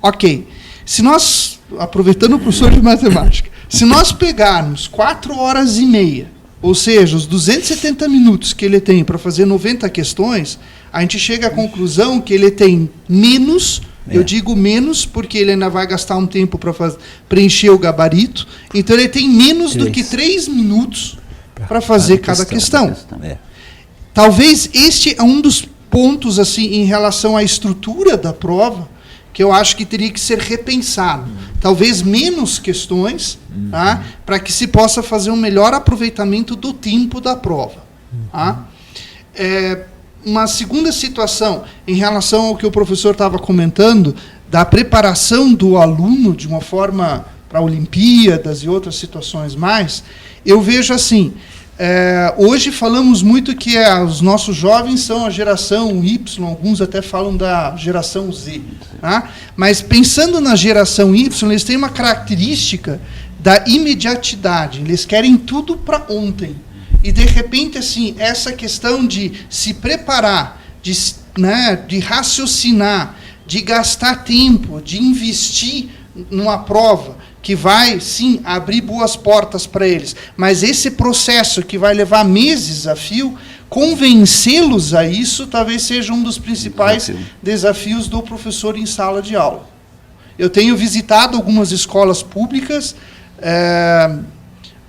Ok. Se nós, aproveitando o professor de matemática, se nós pegarmos 4 horas e meia, ou seja, os 270 minutos que ele tem para fazer 90 questões, a gente chega à conclusão que ele tem menos, eu digo menos, porque ele ainda vai gastar um tempo para preencher o gabarito, então ele tem menos do que 3 minutos para fazer cada questão. Talvez este é um dos pontos, assim, em relação à estrutura da prova, que eu acho que teria que ser repensado. Talvez menos questões, tá? Para que se possa fazer um melhor aproveitamento do tempo da prova. Tá? Uma segunda situação, em relação ao que o professor estava comentando, da preparação do aluno de uma forma para Olimpíadas e outras situações mais, eu vejo assim, hoje falamos muito que os nossos jovens são a geração Y, alguns até falam da geração Z. Tá? Mas pensando na geração Y, eles têm uma característica da imediatidade, eles querem tudo para ontem. E, de repente, assim, essa questão de se preparar, de raciocinar, de gastar tempo, de investir numa prova que vai, sim, abrir boas portas para eles, mas esse processo que vai levar meses a fio, convencê-los a isso talvez seja um dos principais desafios do professor em sala de aula. Eu tenho visitado algumas escolas públicas,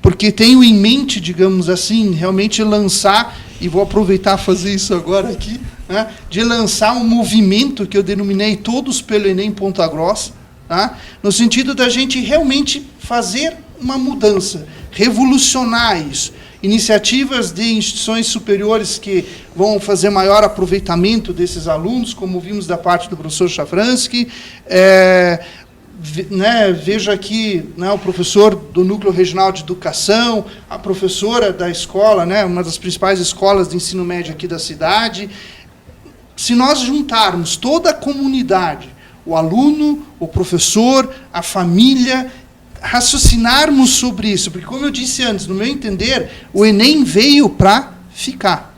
porque tenho em mente, digamos assim, realmente lançar, e vou aproveitar fazer isso agora aqui, né, de lançar um movimento que eu denominei Todos pelo Enem Ponta Grossa, tá, no sentido da gente realmente fazer uma mudança, revolucionar isso. Iniciativas de instituições superiores que vão fazer maior aproveitamento desses alunos, como vimos da parte do professor Szafranski, vejo aqui, né, o professor do Núcleo Regional de Educação, a professora da escola, né, uma das principais escolas de ensino médio aqui da cidade. Se nós juntarmos toda a comunidade, o aluno, o professor, a família, raciocinarmos sobre isso, porque, como eu disse antes, no meu entender, o Enem veio para ficar.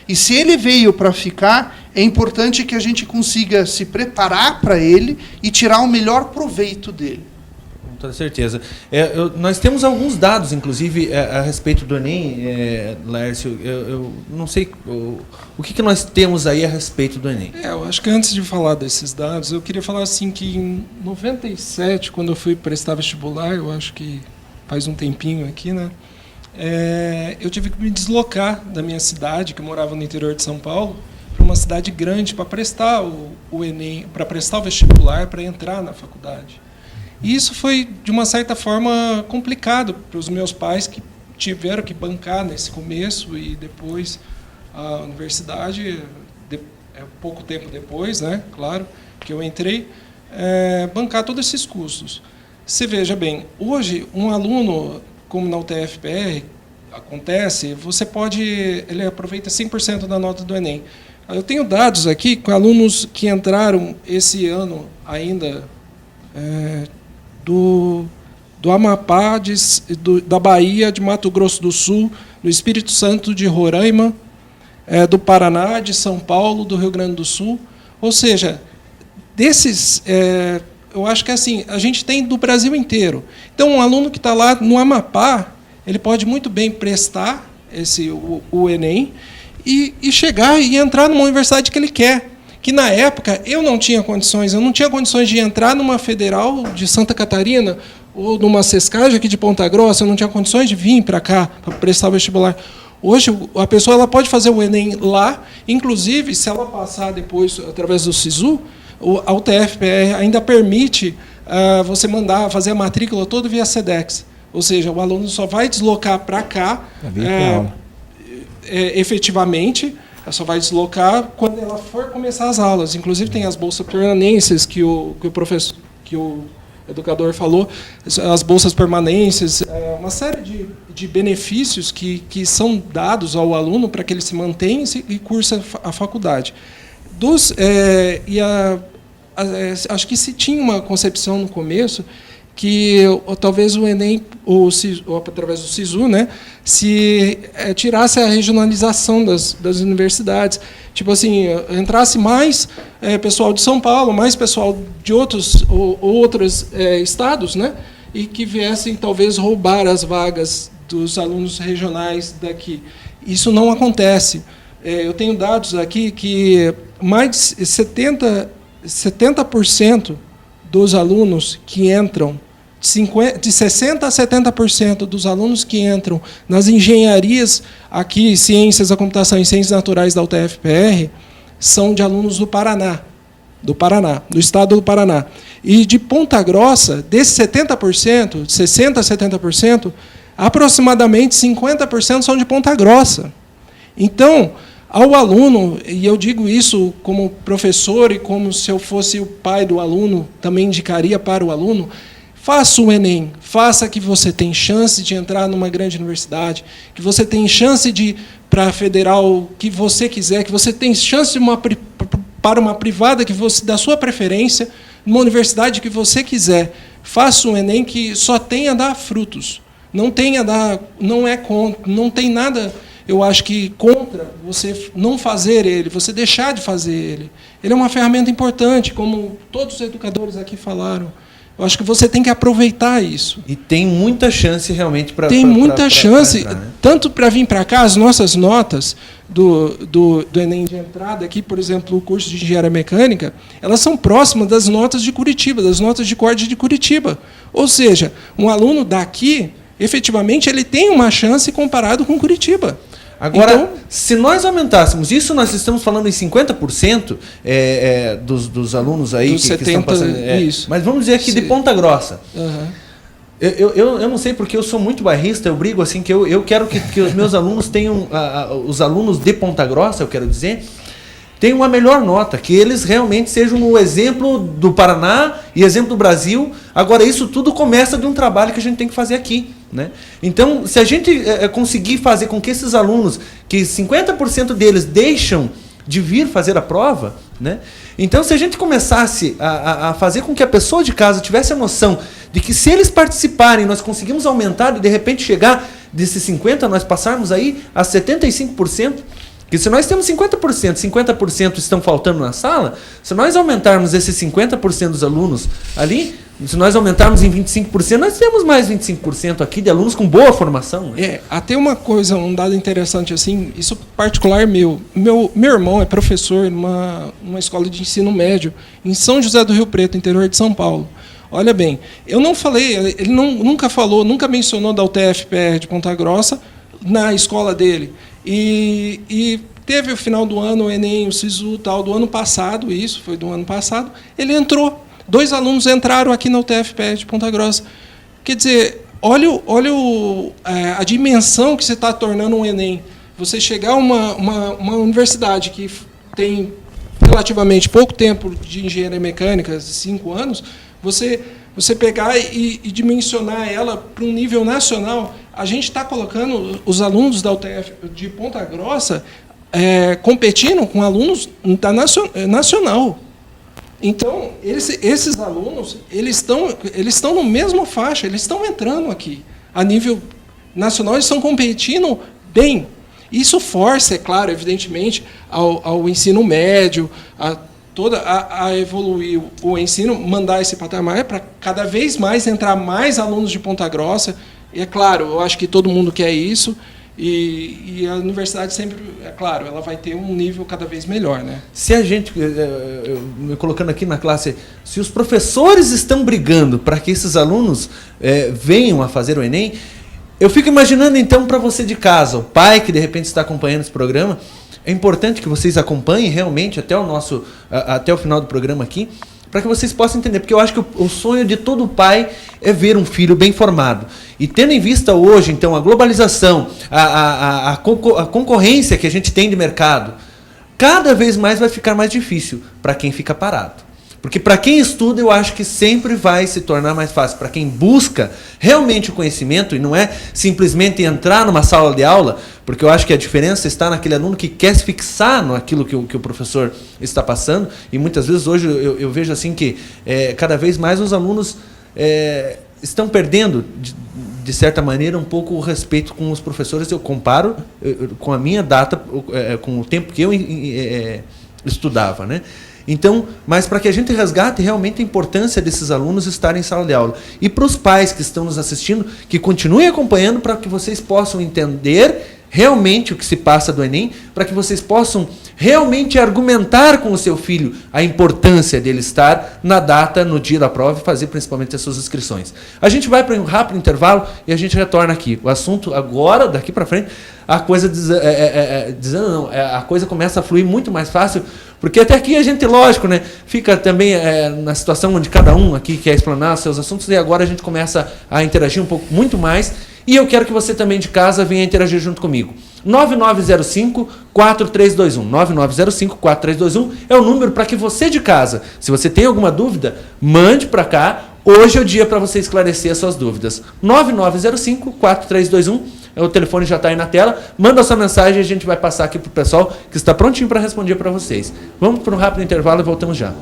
E se ele veio para ficar, é importante que a gente consiga se preparar para ele e tirar o melhor proveito dele. Com toda certeza. Nós temos alguns dados, inclusive, a respeito do Enem, Laércio. Eu não sei o que nós temos aí a respeito do Enem. Eu acho que antes de falar desses dados, eu queria falar assim que em 97, quando eu fui prestar vestibular, eu acho que faz um tempinho aqui, né? Eu tive que me deslocar da minha cidade, que eu morava no interior de São Paulo, para uma cidade grande para prestar o Enem, para prestar o vestibular, para entrar na faculdade. E isso foi, de uma certa forma, complicado para os meus pais, que tiveram que bancar nesse começo e depois a universidade, pouco tempo depois, né, claro, que eu entrei, bancar todos esses custos. Você veja bem, hoje um aluno, como na UTF-PR acontece, ele aproveita 100% da nota do Enem. Eu tenho dados aqui com alunos que entraram esse ano ainda do Amapá, da Bahia, de Mato Grosso do Sul, do Espírito Santo, de Roraima, do Paraná, de São Paulo, do Rio Grande do Sul. Ou seja, desses, eu acho que assim, a gente tem do Brasil inteiro. Então, um aluno que está lá no Amapá, ele pode muito bem prestar o Enem e chegar e entrar numa universidade que ele quer. Que na época eu não tinha condições de entrar numa federal de Santa Catarina ou numa Sescage aqui de Ponta Grossa, eu não tinha condições de vir para cá para prestar o vestibular. Hoje a pessoa ela pode fazer o Enem lá, inclusive se ela passar depois através do SISU, a UTF-PR ainda permite você mandar fazer a matrícula toda via SEDEX. Ou seja, o aluno só vai deslocar para cá efetivamente, ela só vai deslocar quando ela for começar as aulas. Inclusive tem as bolsas permanências que o educador falou, as bolsas permanências, uma série de benefícios que são dados ao aluno para que ele se mantenha e cursa a faculdade. Acho que se tinha uma concepção no começo que talvez o Enem, através do SISU, né, se tirasse a regionalização das universidades. Tipo assim, entrasse mais pessoal de São Paulo, mais pessoal de outros estados, né, e que viessem talvez roubar as vagas dos alunos regionais daqui. Isso não acontece. Eu tenho dados aqui que mais de 70% dos alunos que entram, de 60% a 70% dos alunos que entram nas engenharias aqui, ciências da computação e ciências naturais da UTF-PR, são de alunos do Paraná, do estado do Paraná. E de Ponta Grossa, desses 70%, 60% a 70%, aproximadamente 50% são de Ponta Grossa. Então, ao aluno, e eu digo isso como professor e como se eu fosse o pai do aluno, também indicaria para o aluno, faça o Enem, faça que você tem chance de entrar numa grande universidade, que você tem chance de ir para a federal que você quiser, que você tem chance de para uma privada que da sua preferência, numa universidade que você quiser. Faça um Enem que só tenha a dar frutos. Não tem nada, eu acho que contra você não fazer ele, você deixar de fazer ele. Ele é uma ferramenta importante, como todos os educadores aqui falaram. Eu acho que você tem que aproveitar isso. E tem muita chance realmente para Tem muita chance, entrar, né? Tanto para vir para cá, as nossas notas do Enem de entrada aqui, por exemplo, o curso de Engenharia Mecânica, elas são próximas das notas de Curitiba, das notas de corte de Curitiba. Ou seja, um aluno daqui, efetivamente, ele tem uma chance comparado com Curitiba. Agora, então, se nós aumentássemos, isso nós estamos falando em 50% dos alunos aí dos que 70, estão passando. isso. Mas vamos dizer aqui de Ponta Grossa. Uhum. Eu não sei porque eu sou muito bairrista, eu brigo assim que eu quero que os meus alunos tenham, os alunos de Ponta Grossa, eu quero dizer, tenham uma melhor nota, que eles realmente sejam o exemplo do Paraná e exemplo do Brasil. Agora, isso tudo começa de um trabalho que a gente tem que fazer aqui, né? Então, se a gente conseguir fazer com que esses alunos, que 50% deles deixam de vir fazer a prova, né? Então, se a gente começasse a fazer com que a pessoa de casa tivesse a noção de que se eles participarem, nós conseguimos aumentar e de repente chegar desses 50%, nós passarmos aí a 75%, que se nós temos 50% estão faltando na sala, se nós aumentarmos esses 50% dos alunos ali, se nós aumentarmos em 25%, nós temos mais 25% aqui de alunos com boa formação. Né? Até uma coisa, um dado interessante, assim, isso particular meu. Meu irmão é professor numa escola de ensino médio em São José do Rio Preto, interior de São Paulo. Olha bem, eu não falei, ele nunca mencionou da UTF-PR de Ponta Grossa na escola dele. E teve o final do ano, o Enem, o SISU, tal, do ano passado, isso foi do ano passado, ele entrou. 2 alunos entraram aqui na UTF-PR de Ponta Grossa. Quer dizer, olha a dimensão que você está tornando um Enem. Você chegar a uma universidade que tem relativamente pouco tempo de engenharia mecânica, 5 anos, você pegar e dimensionar ela para um nível nacional. A gente está colocando os alunos da UTF de Ponta Grossa competindo com alunos da nacional. Então, esses alunos, eles estão no mesmo faixa, eles estão entrando aqui. A nível nacional, eles estão competindo bem. Isso força, é claro, evidentemente, ao ensino médio, a evoluir o ensino, mandar esse patamar para cada vez mais entrar mais alunos de Ponta Grossa. E, é claro, eu acho que todo mundo quer isso. E a universidade sempre, é claro, ela vai ter um nível cada vez melhor, né? Se a gente, me colocando aqui na classe, se os professores estão brigando para que esses alunos venham a fazer o Enem, eu fico imaginando então para você de casa, o pai que de repente está acompanhando esse programa, é importante que vocês acompanhem realmente até o final do programa aqui, para que vocês possam entender, porque eu acho que o sonho de todo pai é ver um filho bem formado. E tendo em vista hoje, então, a globalização, a concorrência que a gente tem de mercado, cada vez mais vai ficar mais difícil para quem fica parado. Porque para quem estuda, eu acho que sempre vai se tornar mais fácil. Para quem busca realmente o conhecimento, e não é simplesmente entrar numa sala de aula, porque eu acho que a diferença está naquele aluno que quer se fixar naquilo que o professor está passando. E muitas vezes hoje eu vejo assim que cada vez mais os alunos estão perdendo, de certa maneira, um pouco o respeito com os professores. Eu comparo com a minha data, com o tempo que eu estudava, né? Então, mas para que a gente resgate realmente a importância desses alunos estarem em sala de aula. E para os pais que estão nos assistindo, que continuem acompanhando para que vocês possam entender realmente o que se passa do Enem, para que vocês possam realmente argumentar com o seu filho a importância dele estar na data, no dia da prova e fazer principalmente as suas inscrições. A gente vai para um rápido intervalo e a gente retorna aqui. O assunto agora, daqui para frente, a coisa a coisa começa a fluir muito mais fácil, porque até aqui a gente, lógico, né, fica também na situação onde cada um aqui quer explanar os seus assuntos, e agora a gente começa a interagir um pouco muito mais, e eu quero que você também de casa venha interagir junto comigo. 9905-4321. 9905-4321 é o número para que você de casa, se você tem alguma dúvida, mande para cá. Hoje é o dia para você esclarecer as suas dúvidas. 9905-4321. O telefone já está aí na tela. Manda a sua mensagem e a gente vai passar aqui para o pessoal que está prontinho para responder para vocês. Vamos para um rápido intervalo e voltamos já.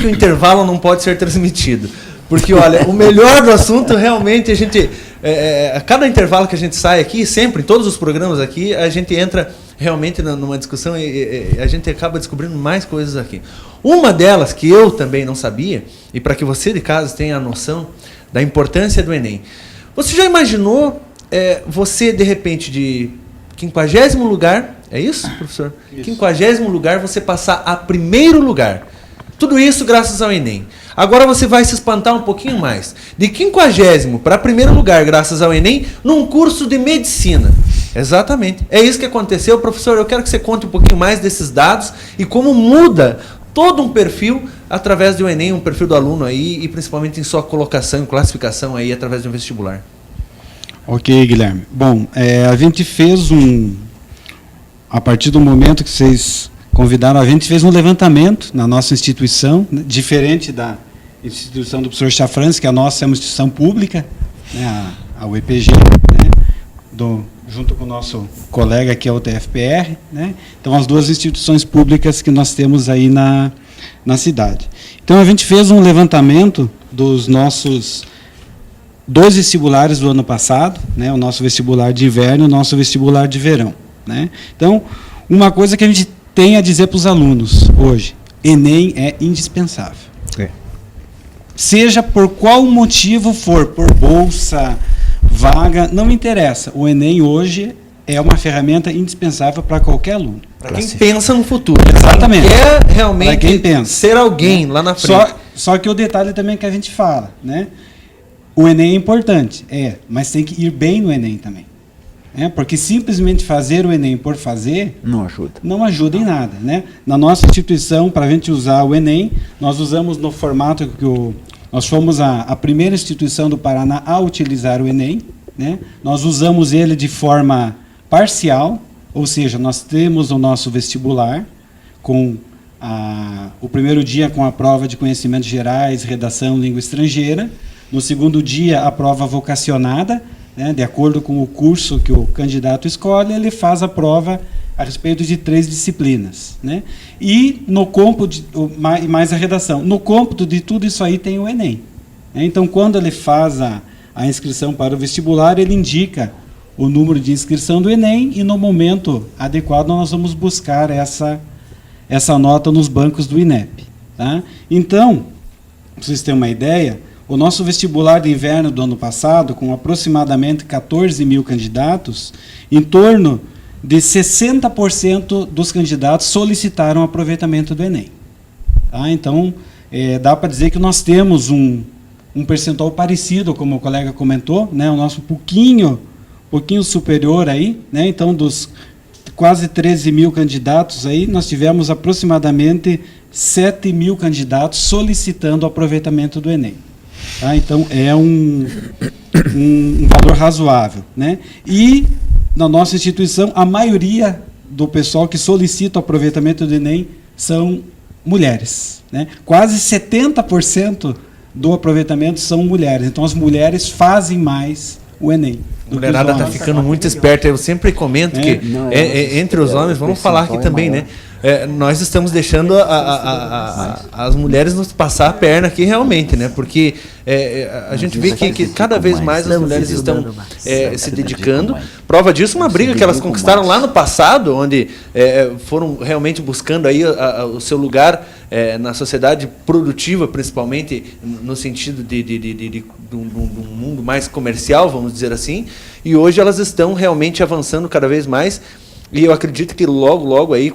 Que o intervalo não pode ser transmitido. Porque, olha, o melhor do assunto realmente a gente... a cada intervalo que a gente sai aqui, sempre, em todos os programas aqui, a gente entra realmente numa discussão e a gente acaba descobrindo mais coisas aqui. Uma delas que eu também não sabia, e para que você de casa tenha a noção da importância do Enem. Você já imaginou você, de repente, de 50º lugar, é isso, professor? Isso. 50º lugar, você passar a primeiro lugar. Tudo isso graças ao Enem. Agora você vai se espantar um pouquinho mais. De 50º para primeiro lugar, graças ao Enem, num curso de medicina. Exatamente. É isso que aconteceu. Professor, eu quero que você conte um pouquinho mais desses dados e como muda todo um perfil através do Enem, um perfil do aluno aí, e principalmente em sua colocação e classificação aí através de um vestibular. Ok, Guilherme. Bom, a gente fez a partir do momento que vocês convidaram, a gente fez um levantamento na nossa instituição, né, diferente da instituição do professor Chafrans, que a nossa é uma instituição pública, né, a UEPG, né, junto com o nosso colega que é o TFPR, né, então as duas instituições públicas que nós temos aí na cidade. Então a gente fez um levantamento dos nossos 2 vestibulares do ano passado, né, o nosso vestibular de inverno e o nosso vestibular de verão, né. Então, uma coisa que a gente tem a dizer para os alunos hoje: Enem é indispensável. Seja por qual motivo for, por bolsa, vaga, não interessa. O Enem hoje é uma ferramenta indispensável para qualquer aluno. Para quem pensa no futuro. Exatamente. Quem quer realmente quem pensa, ser alguém, né, lá na frente. Só que o detalhe também que a gente fala, né? O Enem é importante, mas tem que ir bem no Enem também. Porque simplesmente fazer o Enem por fazer não ajuda em nada. Né? Na nossa instituição, para a gente usar o Enem, nós usamos no formato que nós fomos a primeira instituição do Paraná a utilizar o Enem. Né? Nós usamos ele de forma parcial, ou seja, nós temos o nosso vestibular, com o primeiro dia com a prova de conhecimentos gerais, redação, língua estrangeira. No segundo dia, a prova vocacionada, né, de acordo com o curso que o candidato escolhe, ele faz a prova a respeito de 3 disciplinas. Né? E no cômputo, mais a redação. No cômputo de tudo isso aí tem o Enem. Né? Então, quando ele faz a inscrição para o vestibular, ele indica o número de inscrição do Enem e, no momento adequado, nós vamos buscar essa nota nos bancos do INEP. Tá? Então, para vocês terem uma ideia, o nosso vestibular de inverno do ano passado, com aproximadamente 14 mil candidatos, em torno de 60% dos candidatos solicitaram aproveitamento do Enem. Tá? Então, dá para dizer que nós temos um percentual parecido, como o colega comentou, né? O nosso pouquinho superior aí, né? Então, dos quase 13 mil candidatos aí, nós tivemos aproximadamente 7 mil candidatos solicitando o aproveitamento do Enem. Tá? Então, é um valor razoável. Né? E, na nossa instituição, a maioria do pessoal que solicita o aproveitamento do Enem são mulheres. Né? Quase 70% do aproveitamento são mulheres. Então, as mulheres fazem mais o Enem. A mulherada está ficando muito esperta. Eu sempre comento que entre os homens, vamos falar aqui também, né? Nós estamos deixando as mulheres nos passar a perna aqui realmente, né? Porque a gente vê que cada vez mais as mulheres estão se dedicando. Prova disso, uma briga que elas conquistaram lá no passado, onde foram realmente buscando aí o seu lugar na sociedade produtiva, principalmente no sentido de um mundo mais comercial, vamos dizer assim. E hoje elas estão realmente avançando cada vez mais. E eu acredito que logo aí,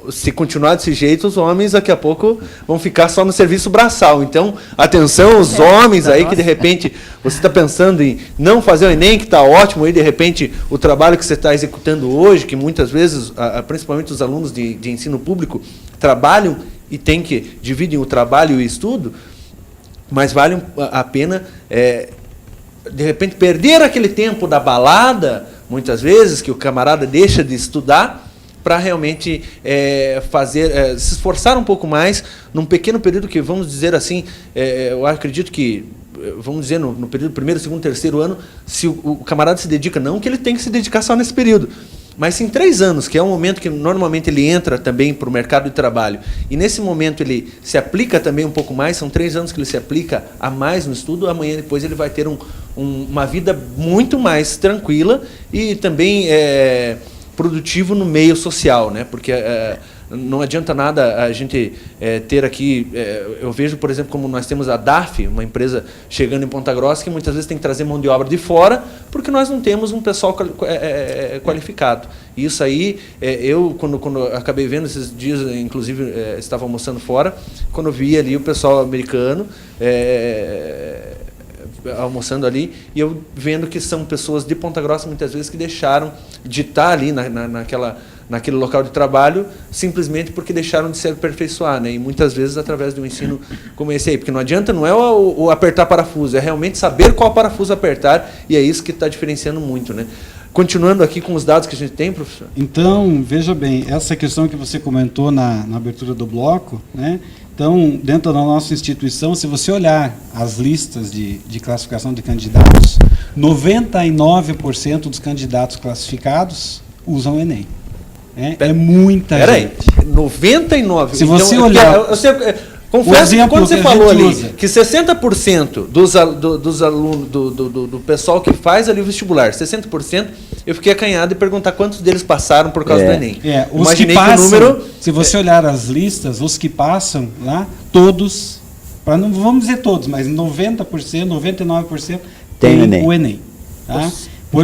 se continuar desse jeito, os homens daqui a pouco vão ficar só no serviço braçal. Então, atenção os homens aí que de repente você está pensando em não fazer o Enem, que está ótimo, aí de repente o trabalho que você está executando hoje, que muitas vezes, principalmente os alunos de ensino público, trabalham e dividem o trabalho e o estudo, mas vale a pena, de repente, perder aquele tempo da balada, muitas vezes, que o camarada deixa de estudar para realmente se esforçar um pouco mais num pequeno período que, vamos dizer assim, eu acredito que, vamos dizer, no período primeiro, segundo, terceiro ano, se o camarada se dedica, não que ele tem que se dedicar só nesse período, mas em 3 anos, que é um momento que normalmente ele entra também para o mercado de trabalho, e nesse momento ele se aplica também um pouco mais, são 3 anos que ele se aplica a mais no estudo, amanhã depois ele vai ter uma vida muito mais tranquila e também produtivo no meio social, né? Porque não adianta nada a gente ter aqui, eu vejo, por exemplo, como nós temos a DAF, uma empresa chegando em Ponta Grossa, que muitas vezes tem que trazer mão de obra de fora, porque nós não temos um pessoal qualificado. E isso aí, eu, quando acabei vendo esses dias, inclusive estava almoçando fora, quando eu vi ali o pessoal americano almoçando ali, e eu vendo que são pessoas de Ponta Grossa, muitas vezes, que deixaram de estar ali naquele local de trabalho, simplesmente porque deixaram de se aperfeiçoar, né? E muitas vezes através de um ensino como esse aí, porque não adianta, não é o apertar parafuso, é realmente saber qual parafuso apertar, e é isso que está diferenciando muito, né? Continuando aqui com os dados que a gente tem, professor. Então, veja bem, essa questão que você comentou na abertura do bloco, né? Então, dentro da nossa instituição, se você olhar as listas de classificação de candidatos, 99% dos candidatos classificados usam o Enem. É muita gente. Peraí, 99%? Se você olhar... Confesso que quando você falou ali que 60% dos alunos, do pessoal que faz ali o vestibular, 60%, eu fiquei acanhado de perguntar quantos deles passaram por causa do Enem. Os imaginei que passam, que o número... Se você olhar as listas, os que passam lá, todos, não vamos dizer todos, mas 90%, 99% tem o Enem. Tá?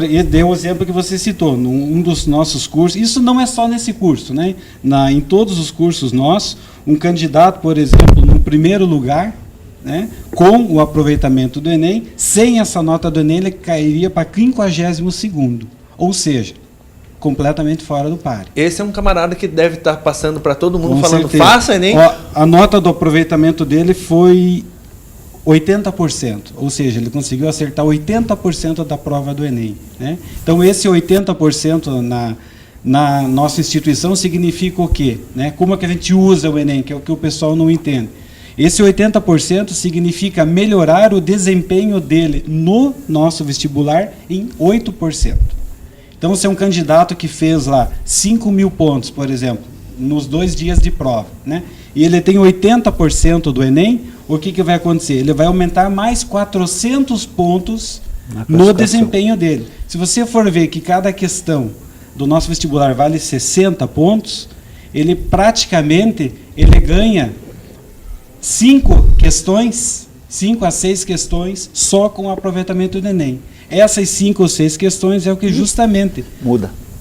E deu o exemplo que você citou, num dos nossos cursos, isso não é só nesse curso, né? Em todos os cursos nossos, um candidato, por exemplo, no primeiro lugar, né, com o aproveitamento do Enem, sem essa nota do Enem, ele cairia para 52º. Ou seja, completamente fora do páreo. Esse é um camarada que deve estar passando para todo mundo, Com falando, certeza. faça Enem. Ó, a nota do aproveitamento dele foi 80%, ou seja, ele conseguiu acertar 80% da prova do Enem, né? Então, esse 80% na nossa instituição significa o quê? Né? Como é que a gente usa o Enem, que é o que o pessoal não entende. Esse 80% significa melhorar o desempenho dele no nosso vestibular em 8%. Então, se é um candidato que fez lá 5.000 pontos, por exemplo, nos 2 dias de prova, né? E ele tem 80% do Enem, o que vai acontecer? Ele vai aumentar mais 400 pontos no desempenho dele. Se você for ver que cada questão do nosso vestibular vale 60 pontos, ele praticamente ganha 5 a 6 questões só com o aproveitamento do Enem. Essas 5 ou 6 questões é o que justamente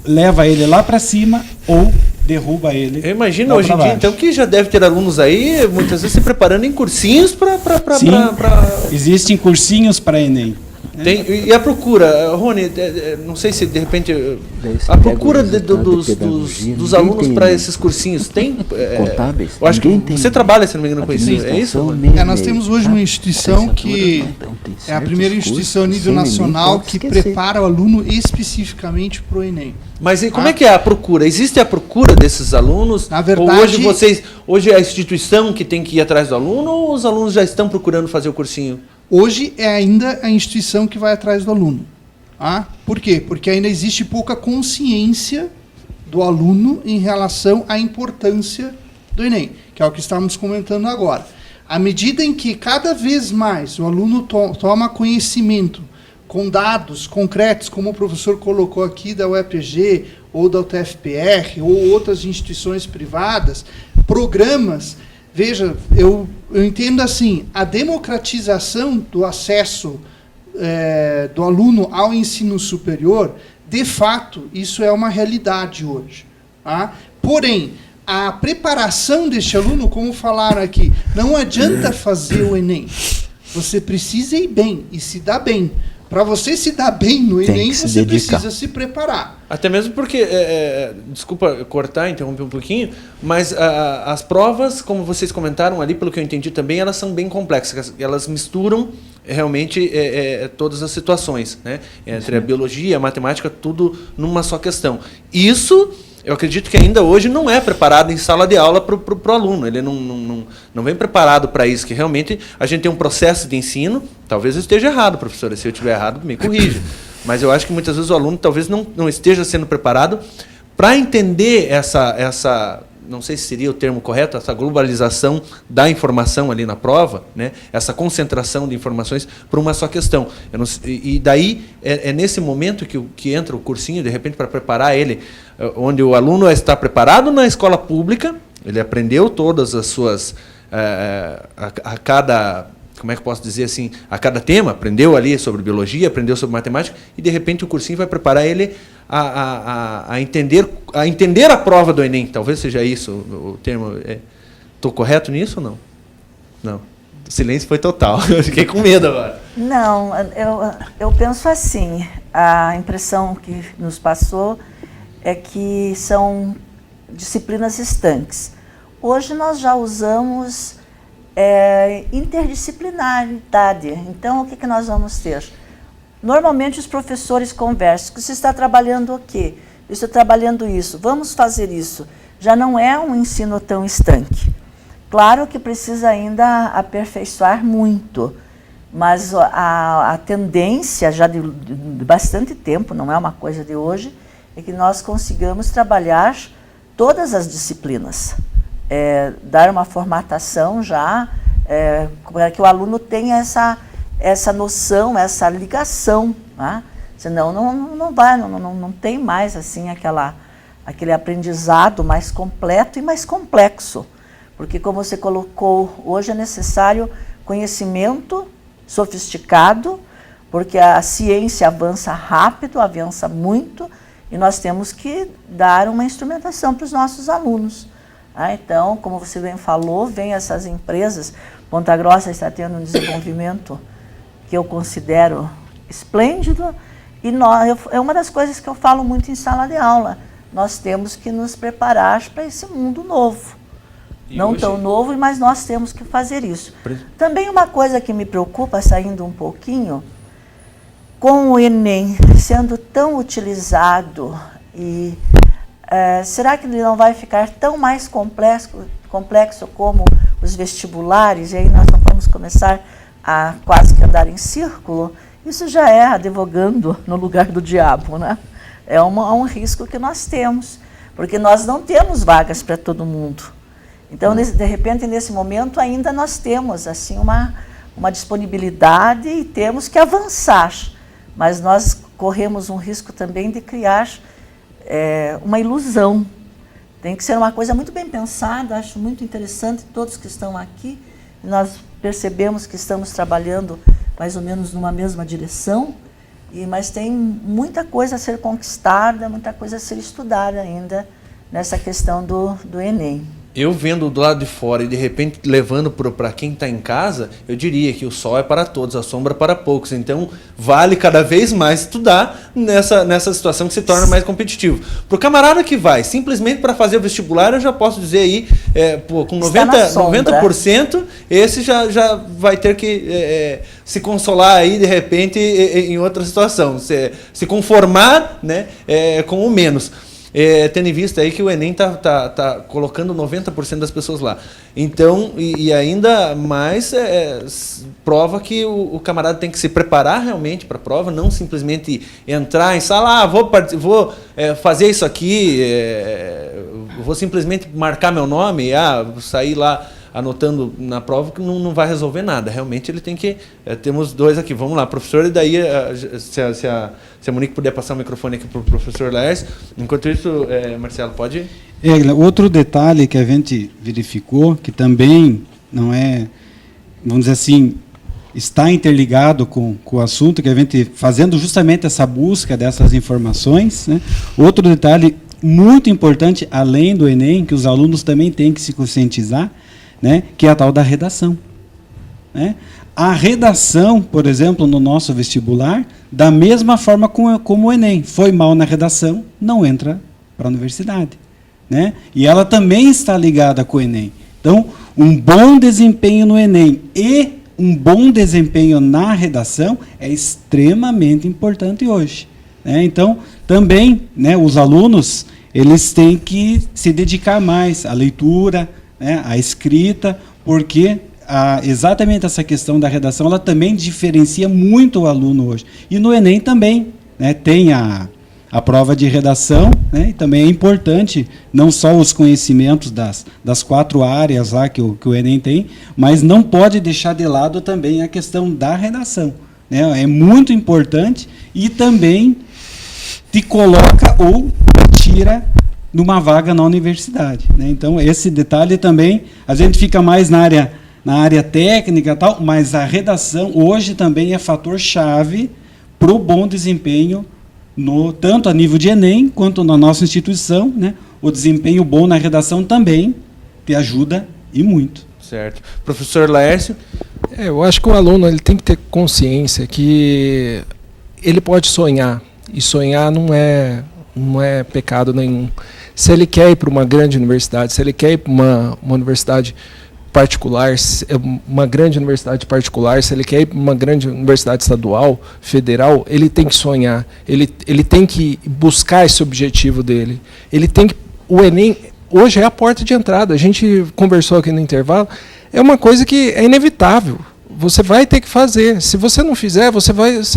leva ele lá para cima ou derruba ele. Eu imagino hoje em dia, então, que já deve ter alunos aí, muitas vezes, se preparando em cursinhos para... Sim, existem cursinhos para Enem. E a procura, Rony, não sei se de repente a procura dos alunos para esses cursinhos tem? Eu acho que você trabalha, se não me engano, com isso, é isso? Nós temos hoje uma instituição que é a primeira instituição a nível nacional que prepara o aluno especificamente para o Enem. Mas e como é que é a procura? Existe a procura desses alunos? Na verdade, ou hoje é a instituição que tem que ir atrás do aluno, ou os alunos já estão procurando fazer o cursinho? Hoje é ainda a instituição que vai atrás do aluno. Por quê? Porque ainda existe pouca consciência do aluno em relação à importância do Enem, que é o que estamos comentando agora. À medida em que cada vez mais o aluno toma conhecimento com dados concretos, como o professor colocou aqui da UEPG, ou da UTFPR, ou outras instituições privadas, programas. Veja, eu entendo assim, a democratização do acesso do aluno ao ensino superior, de fato, isso é uma realidade hoje. Porém, a preparação deste aluno, como falaram aqui, não adianta fazer o Enem. Você precisa ir bem e se dar bem. Para você se dar bem no Enem, você precisa se preparar. Até mesmo porque, desculpa cortar, interromper um pouquinho, mas as provas, como vocês comentaram ali, pelo que eu entendi também, elas são bem complexas. Elas misturam realmente todas as situações, né? Entre a biologia, a matemática, tudo numa só questão. Isso, eu acredito que ainda hoje não é preparado em sala de aula para o aluno. Ele não vem preparado para isso, que realmente a gente tem um processo de ensino. Talvez eu esteja errado, professora. Se eu estiver errado, me corrija. Mas eu acho que muitas vezes o aluno talvez não esteja sendo preparado para entender essa, não sei se seria o termo correto, essa globalização da informação ali na prova, né? Essa concentração de informações para uma só questão. E daí é nesse momento que entra o cursinho, de repente, para preparar ele, onde o aluno está preparado na escola pública, ele aprendeu todas as suas... a cada... Como é que eu posso dizer assim? A cada tema, aprendeu ali sobre biologia, aprendeu sobre matemática, e de repente o cursinho vai preparar ele a entender a prova do Enem. Talvez seja isso o termo. Estou correto nisso ou não? Não. O silêncio foi total. Eu fiquei com medo agora. Não, eu penso assim. A impressão que nos passou é que são disciplinas estanques. Hoje nós já usamos interdisciplinaridade. Então, o que nós vamos ter? Normalmente os professores conversam. Você está trabalhando o quê? Eu estou trabalhando isso. Vamos fazer isso. Já não é um ensino tão estanque. Claro que precisa ainda aperfeiçoar muito, mas a tendência já de bastante tempo, não é uma coisa de hoje, é que nós consigamos trabalhar todas as disciplinas. Dar uma formatação já, para que o aluno tenha essa noção, essa ligação, né? Senão não tem mais assim aquele aprendizado mais completo e mais complexo, porque como você colocou, hoje é necessário conhecimento sofisticado, porque a ciência avança rápido, avança muito, e nós temos que dar uma instrumentação para os nossos alunos. Então, como você bem falou, vem essas empresas. Ponta Grossa está tendo um desenvolvimento que eu considero esplêndido, E é uma das coisas que eu falo muito em sala de aula. Nós temos que nos preparar para esse mundo novo. Não tão novo, mas nós temos que fazer isso. Também uma coisa que me preocupa, saindo um pouquinho, com o Enem sendo tão utilizado, será que ele não vai ficar tão mais complexo como os vestibulares? E aí nós não vamos começar a quase que andar em círculo? Isso já é advogando no lugar do diabo, né? É um risco que nós temos, porque nós não temos vagas para todo mundo. Então, de repente, nesse momento, ainda nós temos assim, uma disponibilidade e temos que avançar. Mas nós corremos um risco também de criar uma ilusão. Tem que ser uma coisa muito bem pensada, acho muito interessante, todos que estão aqui, nós percebemos que estamos trabalhando mais ou menos numa mesma direção, mas tem muita coisa a ser conquistada, muita coisa a ser estudada ainda nessa questão do Enem. Eu vendo do lado de fora e de repente levando para quem está em casa, eu diria que o sol é para todos, a sombra para poucos. Então vale cada vez mais estudar nessa situação que se torna mais competitivo. Para o camarada que vai simplesmente para fazer o vestibular, eu já posso dizer aí, com 90%, esse já vai ter que se consolar aí de repente em outra situação, se conformar, né, com o menos. Tendo em vista aí que o Enem tá colocando 90% das pessoas lá. Então, e ainda mais prova que o camarada tem que se preparar realmente para a prova, não simplesmente entrar em sala, vou fazer isso aqui, vou simplesmente marcar meu nome, sair lá anotando na prova, que não vai resolver nada. Realmente ele tem que... temos dois aqui. Vamos lá, professor, e daí se a Monique puder passar o microfone aqui para o professor Laércio. Enquanto isso, Marcelo, pode ir? Outro detalhe que a gente verificou, que também não é, vamos dizer assim, está interligado com o assunto, que a gente fazendo justamente essa busca dessas informações, né? Outro detalhe muito importante, além do Enem, que os alunos também têm que se conscientizar, né, que é a tal da redação. Né? A redação, por exemplo, no nosso vestibular, da mesma forma como o Enem. Foi mal na redação, não entra para a universidade. Né? E ela também está ligada com o Enem. Então, um bom desempenho no Enem e um bom desempenho na redação é extremamente importante hoje. Né? Então, também, né, os alunos eles têm que se dedicar mais à leitura, né, a escrita, porque exatamente essa questão da redação ela também diferencia muito o aluno hoje. E no Enem também, né, tem a prova de redação, né, e também é importante não só os conhecimentos das 4 áreas lá que o Enem tem, mas não pode deixar de lado também a questão da redação. Né, é muito importante e também te coloca ou tira numa vaga na universidade. Né? Então, esse detalhe também, a gente fica mais na área técnica e tal, mas a redação hoje também é fator-chave para o bom desempenho, tanto a nível de Enem, quanto na nossa instituição. Né? O desempenho bom na redação também te ajuda e muito. Certo. Professor Laércio? Eu acho que o aluno ele tem que ter consciência que ele pode sonhar, e sonhar não é pecado nenhum. Se ele quer ir para uma grande universidade, se ele quer ir para uma universidade particular, uma grande universidade particular, se ele quer ir para uma grande universidade estadual, federal, ele tem que sonhar, ele tem que buscar esse objetivo dele. O Enem hoje é a porta de entrada. A gente conversou aqui no intervalo, é uma coisa que é inevitável. Você vai ter que fazer. Se você não fizer, você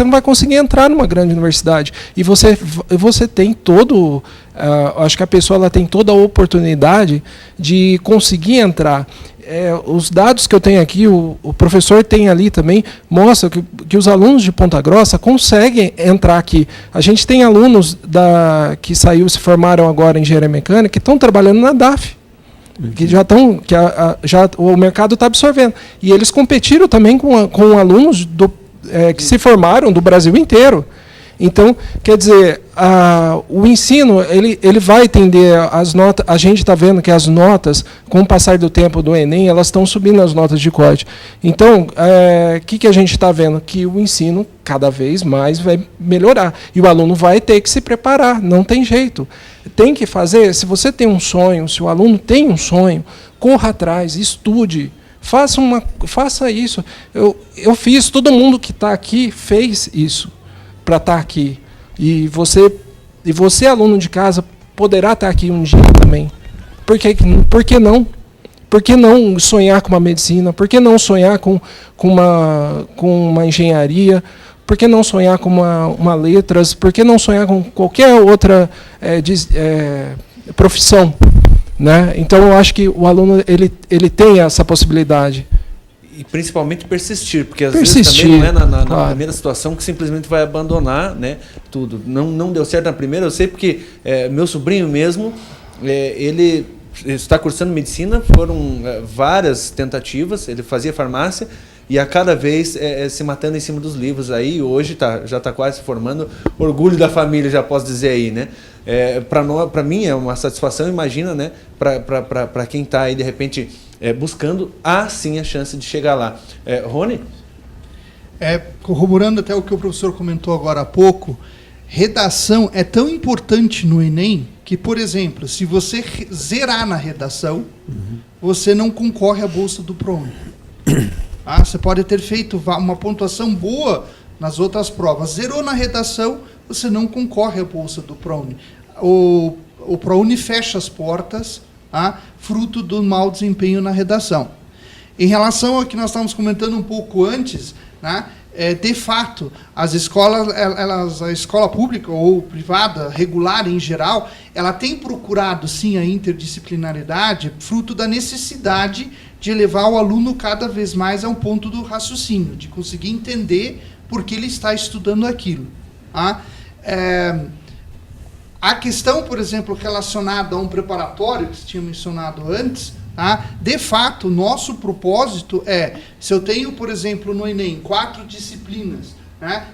não vai conseguir entrar numa grande universidade. E você tem acho que a pessoa ela tem toda a oportunidade de conseguir entrar. Os dados que eu tenho aqui, o professor tem ali também, mostra que os alunos de Ponta Grossa conseguem entrar aqui. A gente tem alunos que se formaram agora em engenharia mecânica, que estão trabalhando na DAF. Que já o mercado está absorvendo. E eles competiram também com alunos que se formaram do Brasil inteiro. Então, quer dizer, o ensino ele vai tender as notas. A gente está vendo que as notas, com o passar do tempo do Enem, elas estão subindo as notas de corte. Então, o que a gente está vendo? Que o ensino cada vez mais vai melhorar. E o aluno vai ter que se preparar, não tem jeito. Tem que fazer, se você tem um sonho, se o aluno tem um sonho, corra atrás, estude. Faça isso. Eu fiz, todo mundo que está aqui fez isso para estar aqui. E você, aluno de casa, poderá estar aqui um dia também. Por que não? Por que não sonhar com uma medicina? Por que não sonhar com uma engenharia? Por que não sonhar com uma letras? Por que não sonhar com qualquer outra profissão? Né? Então, eu acho que o aluno ele tem essa possibilidade. E principalmente persistir, porque às vezes também não é na primeira situação que simplesmente vai abandonar, né, tudo. Não deu certo na primeira, eu sei porque meu sobrinho mesmo, ele está cursando medicina, foram várias tentativas, ele fazia farmácia, e a cada vez se matando em cima dos livros. Aí hoje já está quase se formando. Orgulho da família, já posso dizer aí, né? Para mim é uma satisfação, imagina, né? Para quem está aí, de repente, buscando, há sim a chance de chegar lá. Rony? Corroborando até o que o professor comentou agora há pouco, redação é tão importante no Enem que, por exemplo, se você zerar na redação, você não concorre à bolsa do ProUni. Você pode ter feito uma pontuação boa nas outras provas. Zerou na redação, você não concorre à bolsa do ProUni. O ProUni fecha as portas, fruto do mau desempenho na redação. Em relação ao que nós estávamos comentando um pouco antes, de fato, as escolas, a escola pública ou privada, regular em geral, ela tem procurado, sim, a interdisciplinaridade, fruto da necessidade de levar o aluno cada vez mais a um ponto do raciocínio, de conseguir entender por que ele está estudando aquilo. A questão, por exemplo, relacionada a um preparatório, que você tinha mencionado antes, de fato, o nosso propósito se eu tenho, por exemplo, no Enem, 4 disciplinas,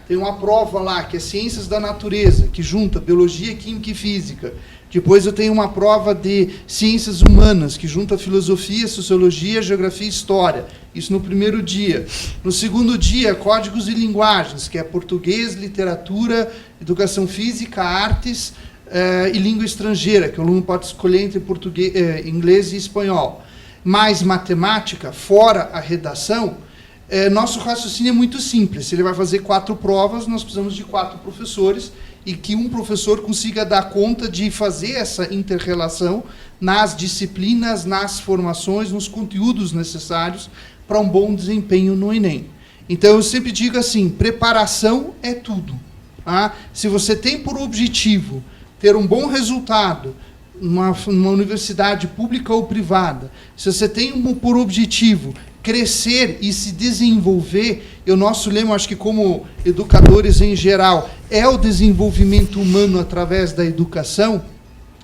tem uma prova lá que é Ciências da Natureza, que junta Biologia, Química e Física. Depois eu tenho uma prova de Ciências Humanas, que junta Filosofia, Sociologia, Geografia e História. Isso no primeiro dia. No segundo dia, Códigos e Linguagens, que é Português, Literatura, Educação Física, Artes e Língua Estrangeira, que o aluno pode escolher entre português, inglês e espanhol. Mais matemática, fora a redação, nosso raciocínio é muito simples. Se ele vai fazer 4 provas, nós precisamos de 4 professores, e que um professor consiga dar conta de fazer essa inter-relação nas disciplinas, nas formações, nos conteúdos necessários para um bom desempenho no Enem. Então, eu sempre digo assim, preparação é tudo. Se você tem por objetivo ter um bom resultado numa universidade pública ou privada, se você tem por objetivo crescer e se desenvolver, e o nosso lema, acho que como educadores em geral, é o desenvolvimento humano através da educação,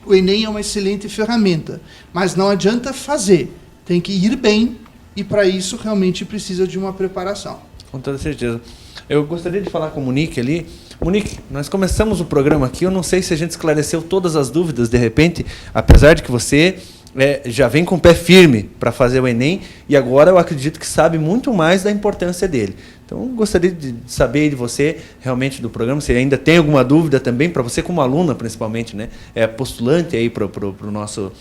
o Enem é uma excelente ferramenta. Mas não adianta fazer, tem que ir bem, e para isso realmente precisa de uma preparação. Com toda certeza. Eu gostaria de falar com o Monique ali. Monique, nós começamos o programa aqui, eu não sei se a gente esclareceu todas as dúvidas, de repente, apesar de que você já vem com o pé firme para fazer o Enem, e agora eu acredito que sabe muito mais da importância dele. Então, eu gostaria de saber de você, realmente, do programa, se ainda tem alguma dúvida também, para você como aluna, principalmente, né? Postulante aí para o nosso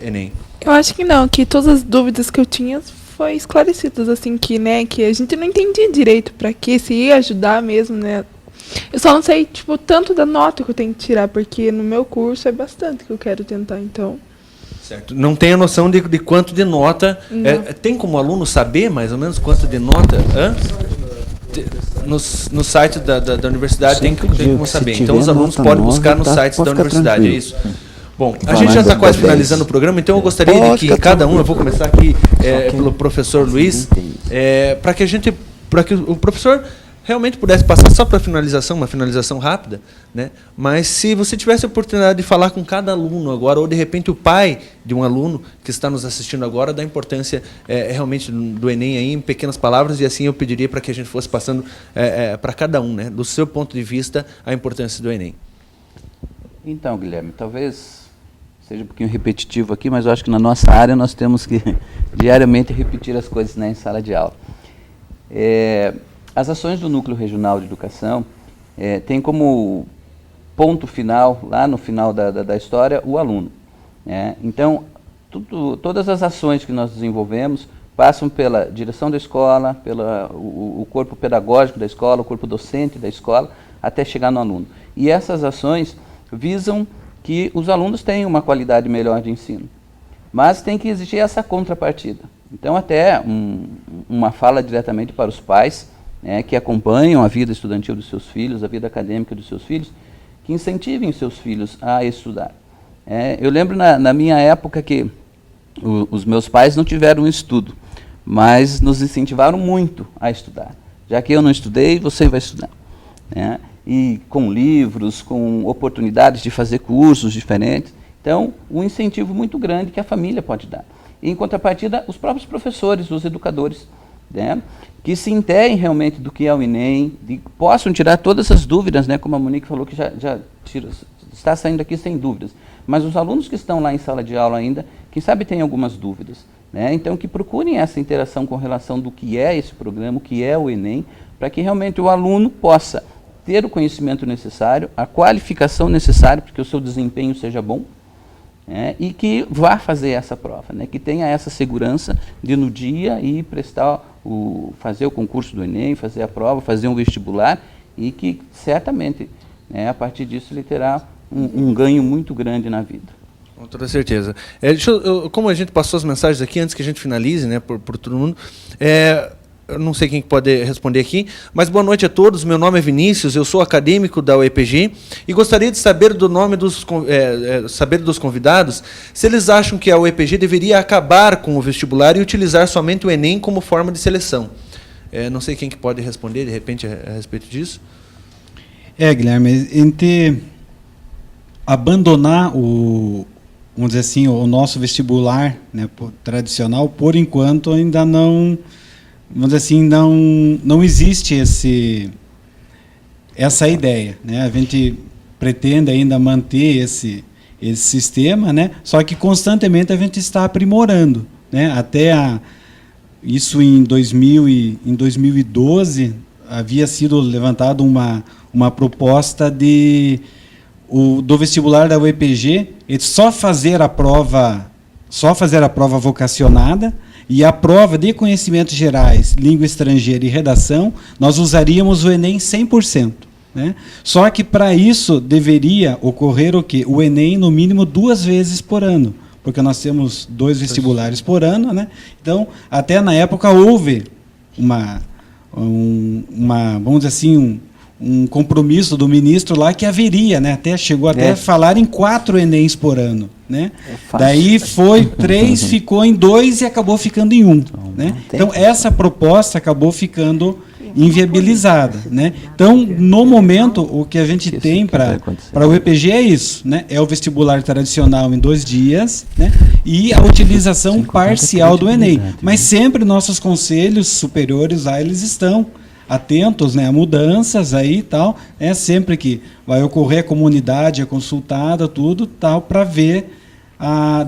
Enem. Eu acho que não, que todas as dúvidas que eu tinha foi esclarecidas, assim, que a gente não entendia direito para que, se ia ajudar mesmo, né? Eu só não sei, tanto da nota que eu tenho que tirar, porque no meu curso é bastante que eu quero tentar, então... Certo. Não tem a noção de quanto de nota. Tem como aluno saber mais ou menos quanto de nota? No site da universidade tem como saber. Então os alunos podem buscar no site da universidade, tranquilo. É isso? Bom, a gente já está quase finalizando o programa, então eu gostaria de que cada um, eu vou começar aqui pelo professor Luiz, para que o professor realmente pudesse passar só para finalização, uma finalização rápida, né? Mas se você tivesse a oportunidade de falar com cada aluno agora, ou de repente o pai de um aluno que está nos assistindo agora, da importância realmente do Enem aí, em pequenas palavras, e assim eu pediria para que a gente fosse passando para cada um, né? Do seu ponto de vista, a importância do Enem. Então, Guilherme, talvez seja um pouquinho repetitivo aqui, mas eu acho que na nossa área nós temos que diariamente repetir as coisas, né, em sala de aula. As ações do Núcleo Regional de Educação têm como ponto final, lá no final da história, o aluno, né? Então, todas as ações que nós desenvolvemos passam pela direção da escola, o corpo pedagógico da escola, o corpo docente da escola, até chegar no aluno. E essas ações visam que os alunos tenham uma qualidade melhor de ensino. Mas tem que existir essa contrapartida. Então, até uma fala diretamente para os pais, né, que acompanham a vida estudantil dos seus filhos, a vida acadêmica dos seus filhos, que incentivem os seus filhos a estudar. Eu lembro na minha época que os meus pais não tiveram estudo, mas nos incentivaram muito a estudar. Já que eu não estudei, você vai estudar, né? E com livros, com oportunidades de fazer cursos diferentes. Então, um incentivo muito grande que a família pode dar. E, em contrapartida, os próprios professores, os educadores, né, que se inteirem realmente do que é o Enem, possam tirar todas as dúvidas, né, como a Monique falou, que já está saindo aqui sem dúvidas. Mas os alunos que estão lá em sala de aula ainda, quem sabe têm algumas dúvidas, né? Então, que procurem essa interação com relação do que é esse programa, o que é o Enem, para que realmente o aluno possa ter o conhecimento necessário, a qualificação necessária para que o seu desempenho seja bom, né, e que vá fazer essa prova, né, que tenha essa segurança de no dia ir fazer o concurso do Enem, fazer a prova, fazer um vestibular, e que certamente, né, a partir disso ele terá um ganho muito grande na vida. Com toda certeza. Como a gente passou as mensagens aqui, antes que a gente finalize, né, por todo mundo, eu não sei quem pode responder aqui, mas boa noite a todos. Meu nome é Vinícius, eu sou acadêmico da UEPG e gostaria de saber saber dos convidados se eles acham que a UEPG deveria acabar com o vestibular e utilizar somente o Enem como forma de seleção. Não sei quem que pode responder, de repente, a respeito disso. Guilherme, abandonar vamos dizer assim, o nosso vestibular, né, tradicional, por enquanto ainda não... Vamos dizer assim, não existe essa ideia, né? A gente pretende ainda manter esse sistema, né? Só que constantemente a gente está aprimorando, né? Até isso em 2012 havia sido levantada uma proposta do vestibular da UEPG, só fazer a prova vocacionada. E a prova de conhecimentos gerais, língua estrangeira e redação, nós usaríamos o Enem 100%. Né? Só que para isso deveria ocorrer o quê? O Enem no mínimo 2 vezes por ano, porque nós temos 2 vestibulares por ano, né? Então, até na época houve vamos dizer assim, um compromisso do ministro lá que haveria, né? Chegou até a falar em 4 Enems por ano, né? Daí foi 3, ficou em 2 e acabou ficando em 1, né? Então essa proposta acabou ficando inviabilizada, né? Então, no momento, o que a gente tem para o UEPG é isso, né? É o vestibular tradicional em 2 dias, né? E a utilização parcial do Enem. Mas sempre nossos conselhos superiores lá, eles estão atentos, né, a mudanças aí e tal, sempre que vai ocorrer a comunidade é consultada, tudo tal, para ver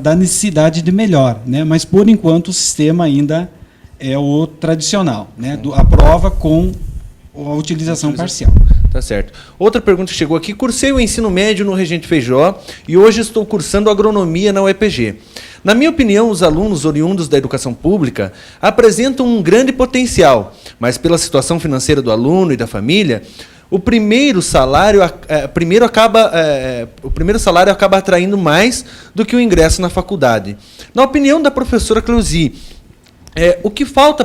da necessidade de melhor, né? Mas por enquanto o sistema ainda é o tradicional, né? A prova com a utilização parcial. Tá certo. Outra pergunta que chegou aqui: cursei o ensino médio no Regente Feijó e hoje estou cursando agronomia na UEPG. Na minha opinião, os alunos oriundos da educação pública apresentam um grande potencial, mas pela situação financeira do aluno e da família, o primeiro salário acaba atraindo mais do que o ingresso na faculdade. Na opinião da professora Cleusi, o que falta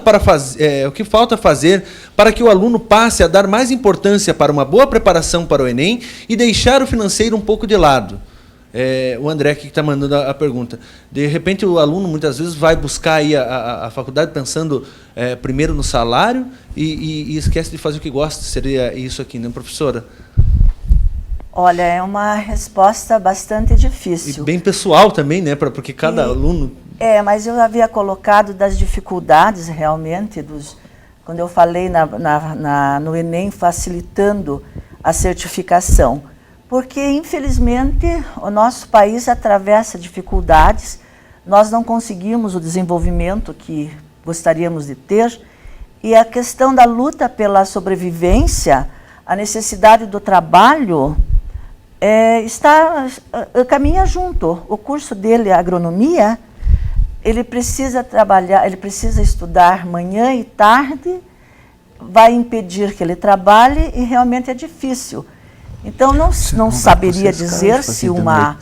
fazer para que o aluno passe a dar mais importância para uma boa preparação para o Enem e deixar o financeiro um pouco de lado? o André aqui que está mandando a pergunta. De repente o aluno muitas vezes vai buscar aí a faculdade pensando primeiro no salário e esquece de fazer o que gosta. Seria isso aqui, né, professora? Olha, é uma resposta bastante difícil. E bem pessoal também, né? Porque cada aluno... Mas eu havia colocado das dificuldades realmente, quando eu falei no Enem facilitando a certificação. Porque, infelizmente, o nosso país atravessa dificuldades, nós não conseguimos o desenvolvimento que gostaríamos de ter, e a questão da luta pela sobrevivência, a necessidade do trabalho, caminha junto. O curso dele, a agronomia, ele precisa trabalhar, ele precisa estudar manhã e tarde, vai impedir que ele trabalhe e realmente é difícil. Então, não saberia dizer se uma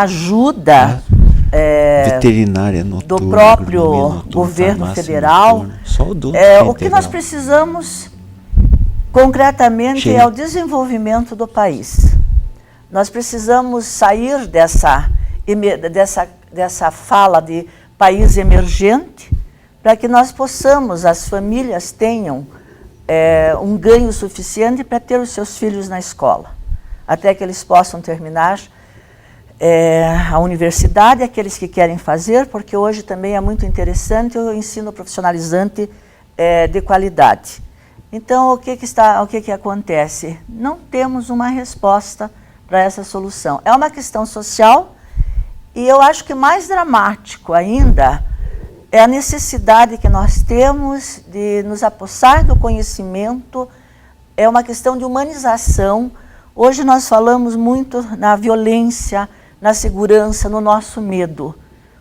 ajuda veterinária noturna, do próprio governo federal. O que nós precisamos concretamente é o desenvolvimento do país. Nós precisamos sair dessa fala de país emergente para que nós possamos, as famílias tenham um ganho suficiente para ter os seus filhos na escola, até que eles possam terminar a universidade, aqueles que querem fazer, porque hoje também é muito interessante o ensino profissionalizante de qualidade. Então, o que acontece? Não temos uma resposta para essa solução. É uma questão social e eu acho que mais dramático ainda é a necessidade que nós temos de nos apossar do conhecimento, é uma questão de humanização. Hoje nós falamos muito na violência, na segurança, no nosso medo.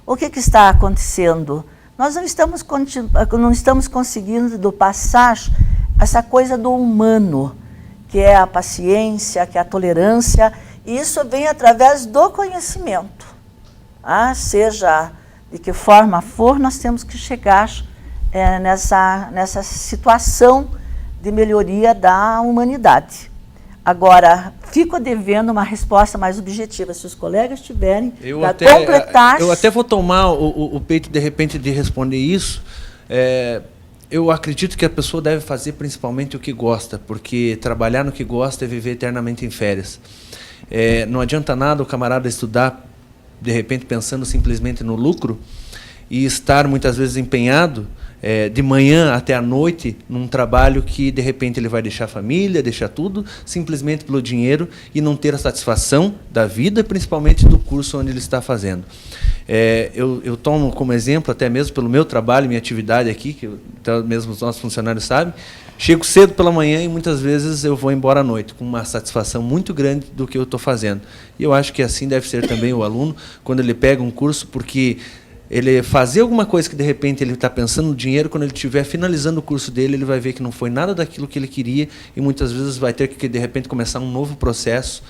O que está acontecendo? Nós não estamos conseguindo passar essa coisa do humano, que é a paciência, que é a tolerância, e isso vem através do conhecimento. Seja de que forma for, nós temos que chegar nessa situação de melhoria da humanidade. Agora, fico devendo uma resposta mais objetiva, se os colegas tiverem, para completar... Eu até vou tomar o peito, de repente, de responder isso. Eu acredito que a pessoa deve fazer principalmente o que gosta, porque trabalhar no que gosta é viver eternamente em férias. Não adianta nada o camarada estudar, de repente, pensando simplesmente no lucro e estar muitas vezes empenhado de manhã até a noite num trabalho que, de repente, ele vai deixar a família, deixar tudo, simplesmente pelo dinheiro e não ter a satisfação da vida, principalmente do curso onde ele está fazendo. Eu tomo como exemplo, até mesmo pelo meu trabalho, minha atividade aqui, que mesmo os nossos funcionários sabem, chego cedo pela manhã e muitas vezes eu vou embora à noite, com uma satisfação muito grande do que eu estou fazendo. E eu acho que assim deve ser também o aluno, quando ele pega um curso, porque ele fazer alguma coisa que, de repente, ele está pensando no dinheiro, quando ele estiver finalizando o curso dele, ele vai ver que não foi nada daquilo que ele queria e muitas vezes vai ter que, de repente, começar um novo processo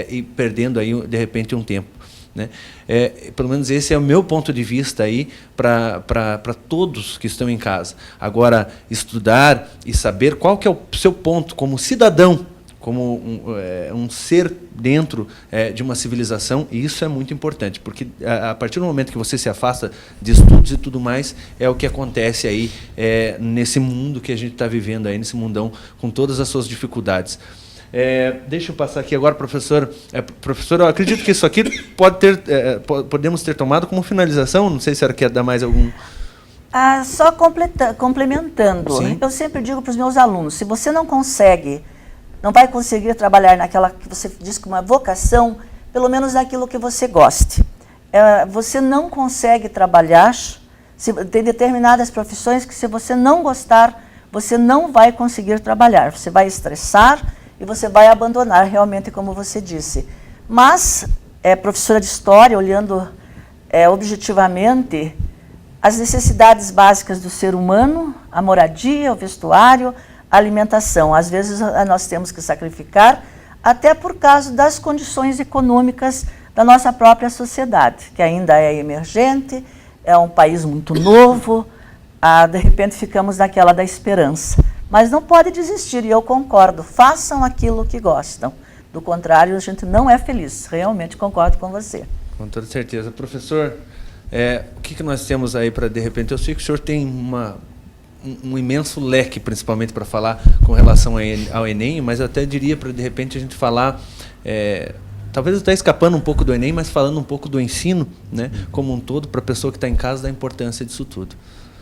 e perdendo, aí, de repente, um tempo. Né? Pelo menos esse é o meu ponto de vista aí para todos que estão em casa. Agora, estudar e saber qual que é o seu ponto como cidadão, como um ser dentro de uma civilização, e isso é muito importante, porque a partir do momento que você se afasta de estudos e tudo mais, é o que acontece aí nesse mundo que a gente está vivendo, aí, nesse mundão, com todas as suas dificuldades. Deixa eu passar aqui agora, professor. Professor, eu acredito que isso aqui podemos ter tomado como finalização, não sei se a senhora quer dar mais algum... Só complementando, sim. Eu sempre digo para os meus alunos, se você não vai conseguir trabalhar naquela que você diz que uma vocação, pelo menos naquilo que você goste. Você não consegue trabalhar, tem determinadas profissões que, se você não gostar, você não vai conseguir trabalhar. Você vai estressar e você vai abandonar, realmente, como você disse. Mas, professora de História, olhando objetivamente as necessidades básicas do ser humano, a moradia, o vestuário, a alimentação. Às vezes nós temos que sacrificar, até por causa das condições econômicas da nossa própria sociedade, que ainda é emergente, é um país muito novo, de repente ficamos naquela da esperança. Mas não pode desistir, e eu concordo, façam aquilo que gostam. Do contrário, a gente não é feliz. Realmente concordo com você. Com toda certeza. Professor, o que nós temos aí para, de repente, eu sei que o senhor tem um imenso leque, principalmente para falar com relação ao Enem, mas eu até diria para, de repente, a gente falar, talvez eu esteja escapando um pouco do Enem, mas falando um pouco do ensino, né, como um todo, para a pessoa que está em casa, da importância disso tudo.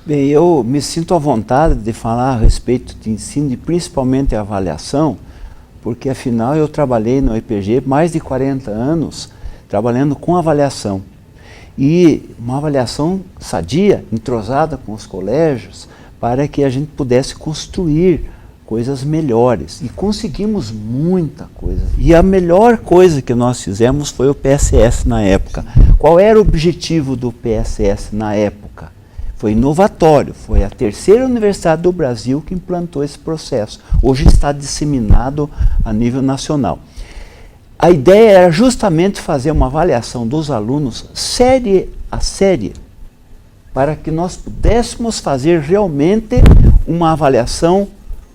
Bem, eu me sinto à vontade de falar a respeito de ensino e principalmente a avaliação, porque afinal eu trabalhei no EPG mais de 40 anos trabalhando com avaliação. E uma avaliação sadia, entrosada com os colégios, para que a gente pudesse construir coisas melhores. E conseguimos muita coisa. E a melhor coisa que nós fizemos foi o PSS na época. Qual era o objetivo do PSS na época? Foi inovatório, foi a terceira universidade do Brasil que implantou esse processo. Hoje está disseminado a nível nacional. A ideia era justamente fazer uma avaliação dos alunos série a série, para que nós pudéssemos fazer realmente uma avaliação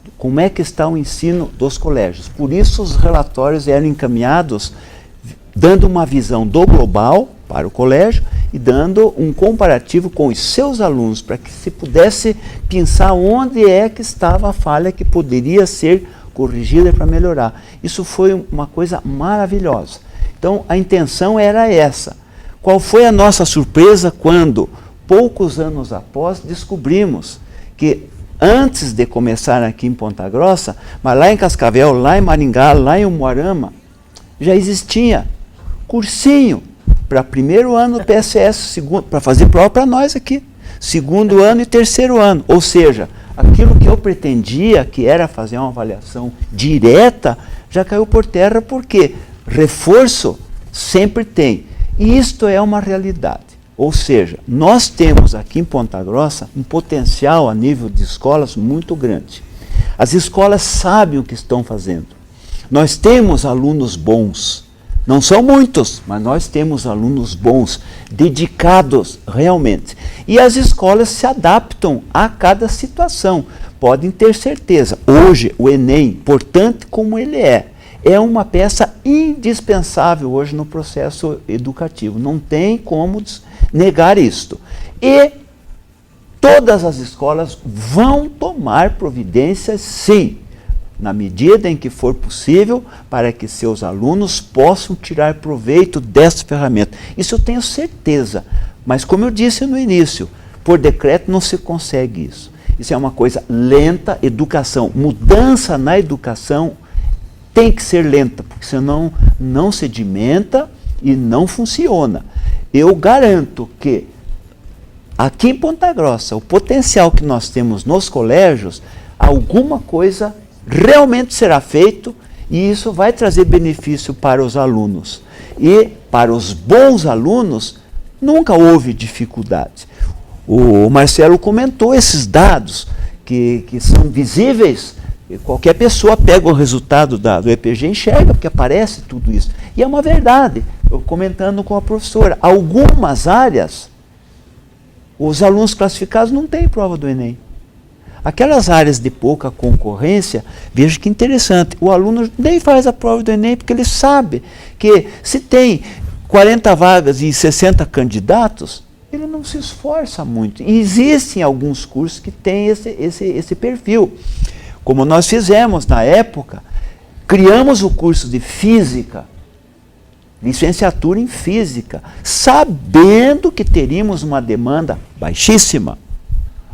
de como é que está o ensino dos colégios. Por isso os relatórios eram encaminhados dando uma visão do global para o colégio e dando um comparativo com os seus alunos, para que se pudesse pensar onde é que estava a falha que poderia ser corrigida para melhorar. Isso foi uma coisa maravilhosa. Então a intenção era essa. Qual foi a nossa surpresa quando, poucos anos após, descobrimos que antes de começar aqui em Ponta Grossa, mas lá em Cascavel, lá em Maringá, lá em Umuarama, já existia cursinho para primeiro ano do PSS, para fazer prova para nós aqui, segundo ano e terceiro ano. Ou seja, aquilo que eu pretendia, que era fazer uma avaliação direta, já caiu por terra, porque reforço sempre tem. E isto é uma realidade. Ou seja, nós temos aqui em Ponta Grossa um potencial a nível de escolas muito grande. As escolas sabem o que estão fazendo. Nós temos alunos bons. Não são muitos, mas nós temos alunos bons, dedicados realmente. E as escolas se adaptam a cada situação. Podem ter certeza. Hoje, o Enem, importante como ele é uma peça indispensável hoje no processo educativo. Não tem como negar isto. E todas as escolas vão tomar providências, sim, na medida em que for possível, para que seus alunos possam tirar proveito dessa ferramenta. Isso eu tenho certeza, mas como eu disse no início, por decreto não se consegue isso. Isso é uma coisa lenta, educação, mudança na educação tem que ser lenta, porque senão não sedimenta e não funciona. Eu garanto que aqui em Ponta Grossa, o potencial que nós temos nos colégios, alguma coisa realmente será feito e isso vai trazer benefício para os alunos. E para os bons alunos, nunca houve dificuldade. O Marcelo comentou esses dados que são visíveis. Qualquer pessoa pega o resultado do EPG e enxerga, porque aparece tudo isso. E é uma verdade. Eu comentando com a professora, algumas áreas, os alunos classificados não têm prova do Enem. Aquelas áreas de pouca concorrência, veja que interessante, o aluno nem faz a prova do Enem porque ele sabe que se tem 40 vagas e 60 candidatos, ele não se esforça muito. E existem alguns cursos que têm esse perfil. Como nós fizemos na época, criamos o curso de Física, licenciatura em Física, sabendo que teríamos uma demanda baixíssima.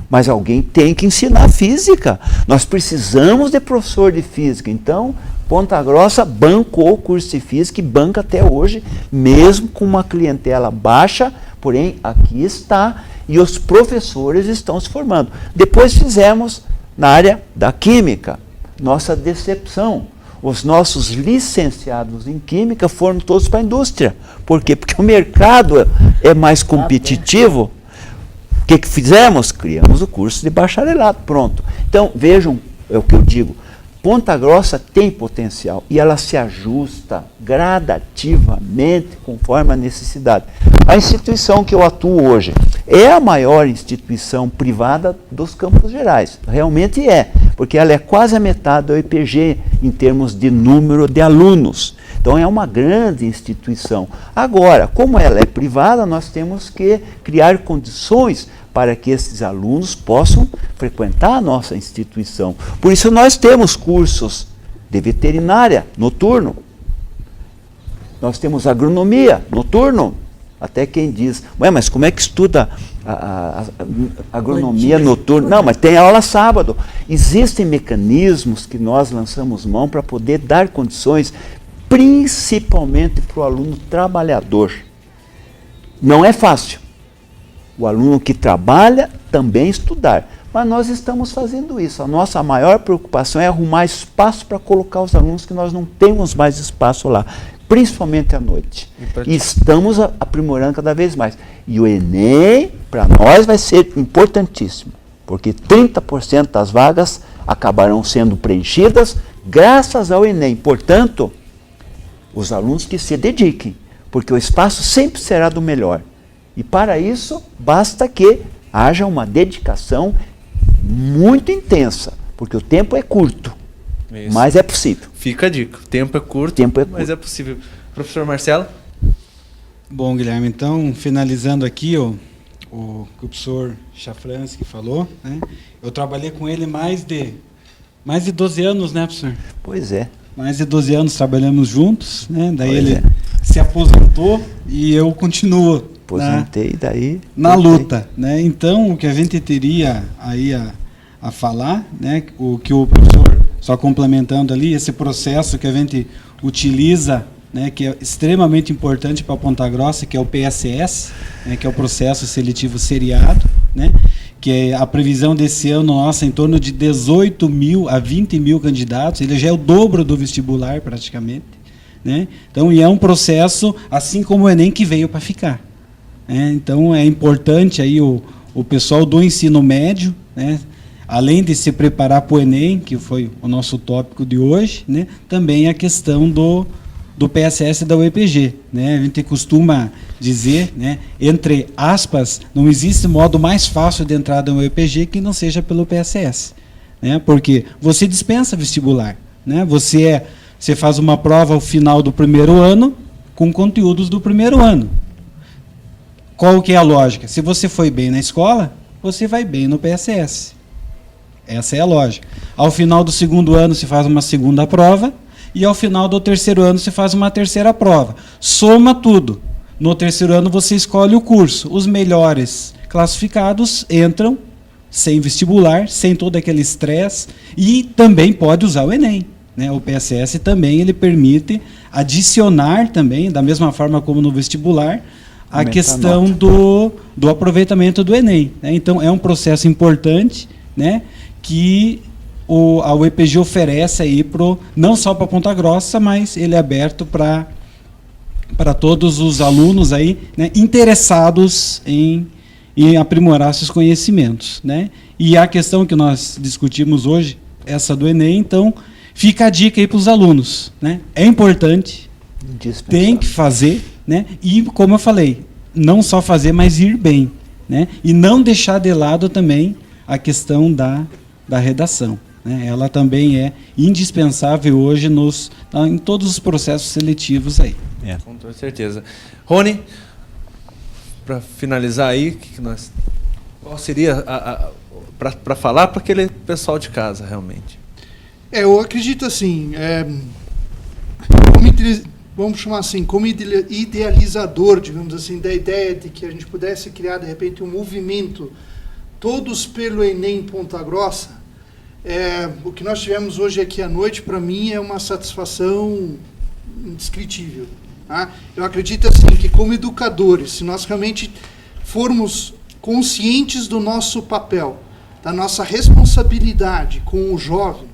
Mas alguém tem que ensinar Física. Nós precisamos de professor de Física. Então, Ponta Grossa bancou o curso de Física e banca até hoje, mesmo com uma clientela baixa, porém aqui está, e os professores estão se formando. Depois fizemos na área da Química, nossa decepção. Os nossos licenciados em Química foram todos para a indústria. Por quê? Porque o mercado é mais competitivo. O que fizemos? Criamos o curso de bacharelado, pronto. Então, vejam, é o que eu digo, Ponta Grossa tem potencial e ela se ajusta gradativamente conforme a necessidade. A instituição que eu atuo hoje é a maior instituição privada dos Campos Gerais, realmente é, porque ela é quase a metade do IPG em termos de número de alunos. Então é uma grande instituição. Agora, como ela é privada, nós temos que criar condições para que esses alunos possam frequentar a nossa instituição. Por isso nós temos cursos de veterinária noturno. Nós temos agronomia noturno. Até quem diz, ué, mas como é que estuda a agronomia noturna? Não, mas tem aula sábado. Existem mecanismos que nós lançamos mão para poder dar condições, principalmente para o aluno trabalhador. Não é fácil. O aluno que trabalha também estudar. Mas nós estamos fazendo isso. A nossa maior preocupação é arrumar espaço para colocar os alunos que nós não temos mais espaço lá, principalmente à noite. E estamos aprimorando cada vez mais. E o Enem, para nós, vai ser importantíssimo, porque 30% das vagas acabarão sendo preenchidas graças ao Enem. Portanto, os alunos que se dediquem, porque o espaço sempre será do melhor. E para isso, basta que haja uma dedicação muito intensa, porque o tempo é curto, mas é possível. Fica a dica, o tempo é curto, mas é possível. Professor Marcelo? Bom, Guilherme, então, finalizando aqui o que o professor Chafransky falou, né? Eu trabalhei com ele mais de 12 anos, né, professor? Pois é. Mais de 12 anos trabalhamos juntos, né? Daí ele se aposentou e eu continuo na luta, né? Então, o que a gente teria aí a falar, né? O que o professor, só complementando ali, esse processo que a gente utiliza, né, que é extremamente importante para Ponta Grossa, que é o PSS, né, que é o processo seletivo seriado, né, que é a previsão desse ano nossa em torno de 18 mil a 20 mil candidatos, ele já é o dobro do vestibular praticamente, né? Então, e é um processo, assim como o Enem, que veio para ficar, né? Então é importante aí o pessoal do ensino médio, né, além de se preparar para o Enem, que foi o nosso tópico de hoje, né, também a questão do PSS da UEPG, né? A gente costuma dizer, né, entre aspas, não existe modo mais fácil de entrada no UEPG que não seja pelo PSS, né? Porque você dispensa vestibular, né? Você faz uma prova ao final do primeiro ano com conteúdos do primeiro ano. Qual que é a lógica? Se você foi bem na escola, você vai bem no PSS. Essa é a lógica. Ao final do segundo ano se faz uma segunda prova, e ao final do terceiro ano você faz uma terceira prova. Soma tudo. No terceiro ano você escolhe o curso. Os melhores classificados entram sem vestibular, sem todo aquele estresse, e também pode usar o Enem, né? O PSS também ele permite adicionar também, da mesma forma como no vestibular, a questão do aproveitamento do Enem, né? Então é um processo importante, né, que a UEPG oferece aí não só para Ponta Grossa, mas ele é aberto para todos os alunos aí, né, interessados em aprimorar seus conhecimentos, né? E a questão que nós discutimos hoje, essa do Enem, então fica a dica aí para os alunos, né? É importante, tem que fazer, né? E como eu falei, não só fazer, mas ir bem, né? E não deixar de lado também a questão da redação, né? Ela também é indispensável hoje em todos os processos seletivos aí. Com toda certeza. Rony, para finalizar aí, qual seria para falar para aquele pessoal de casa realmente? Eu acredito assim, vamos chamar assim, como idealizador, digamos assim, da ideia de que a gente pudesse criar de repente um movimento todos pelo Enem Ponta Grossa. O que nós tivemos hoje aqui à noite, para mim, é uma satisfação indescritível. Tá? Eu acredito assim que, como educadores, se nós realmente formos conscientes do nosso papel, da nossa responsabilidade com o jovem,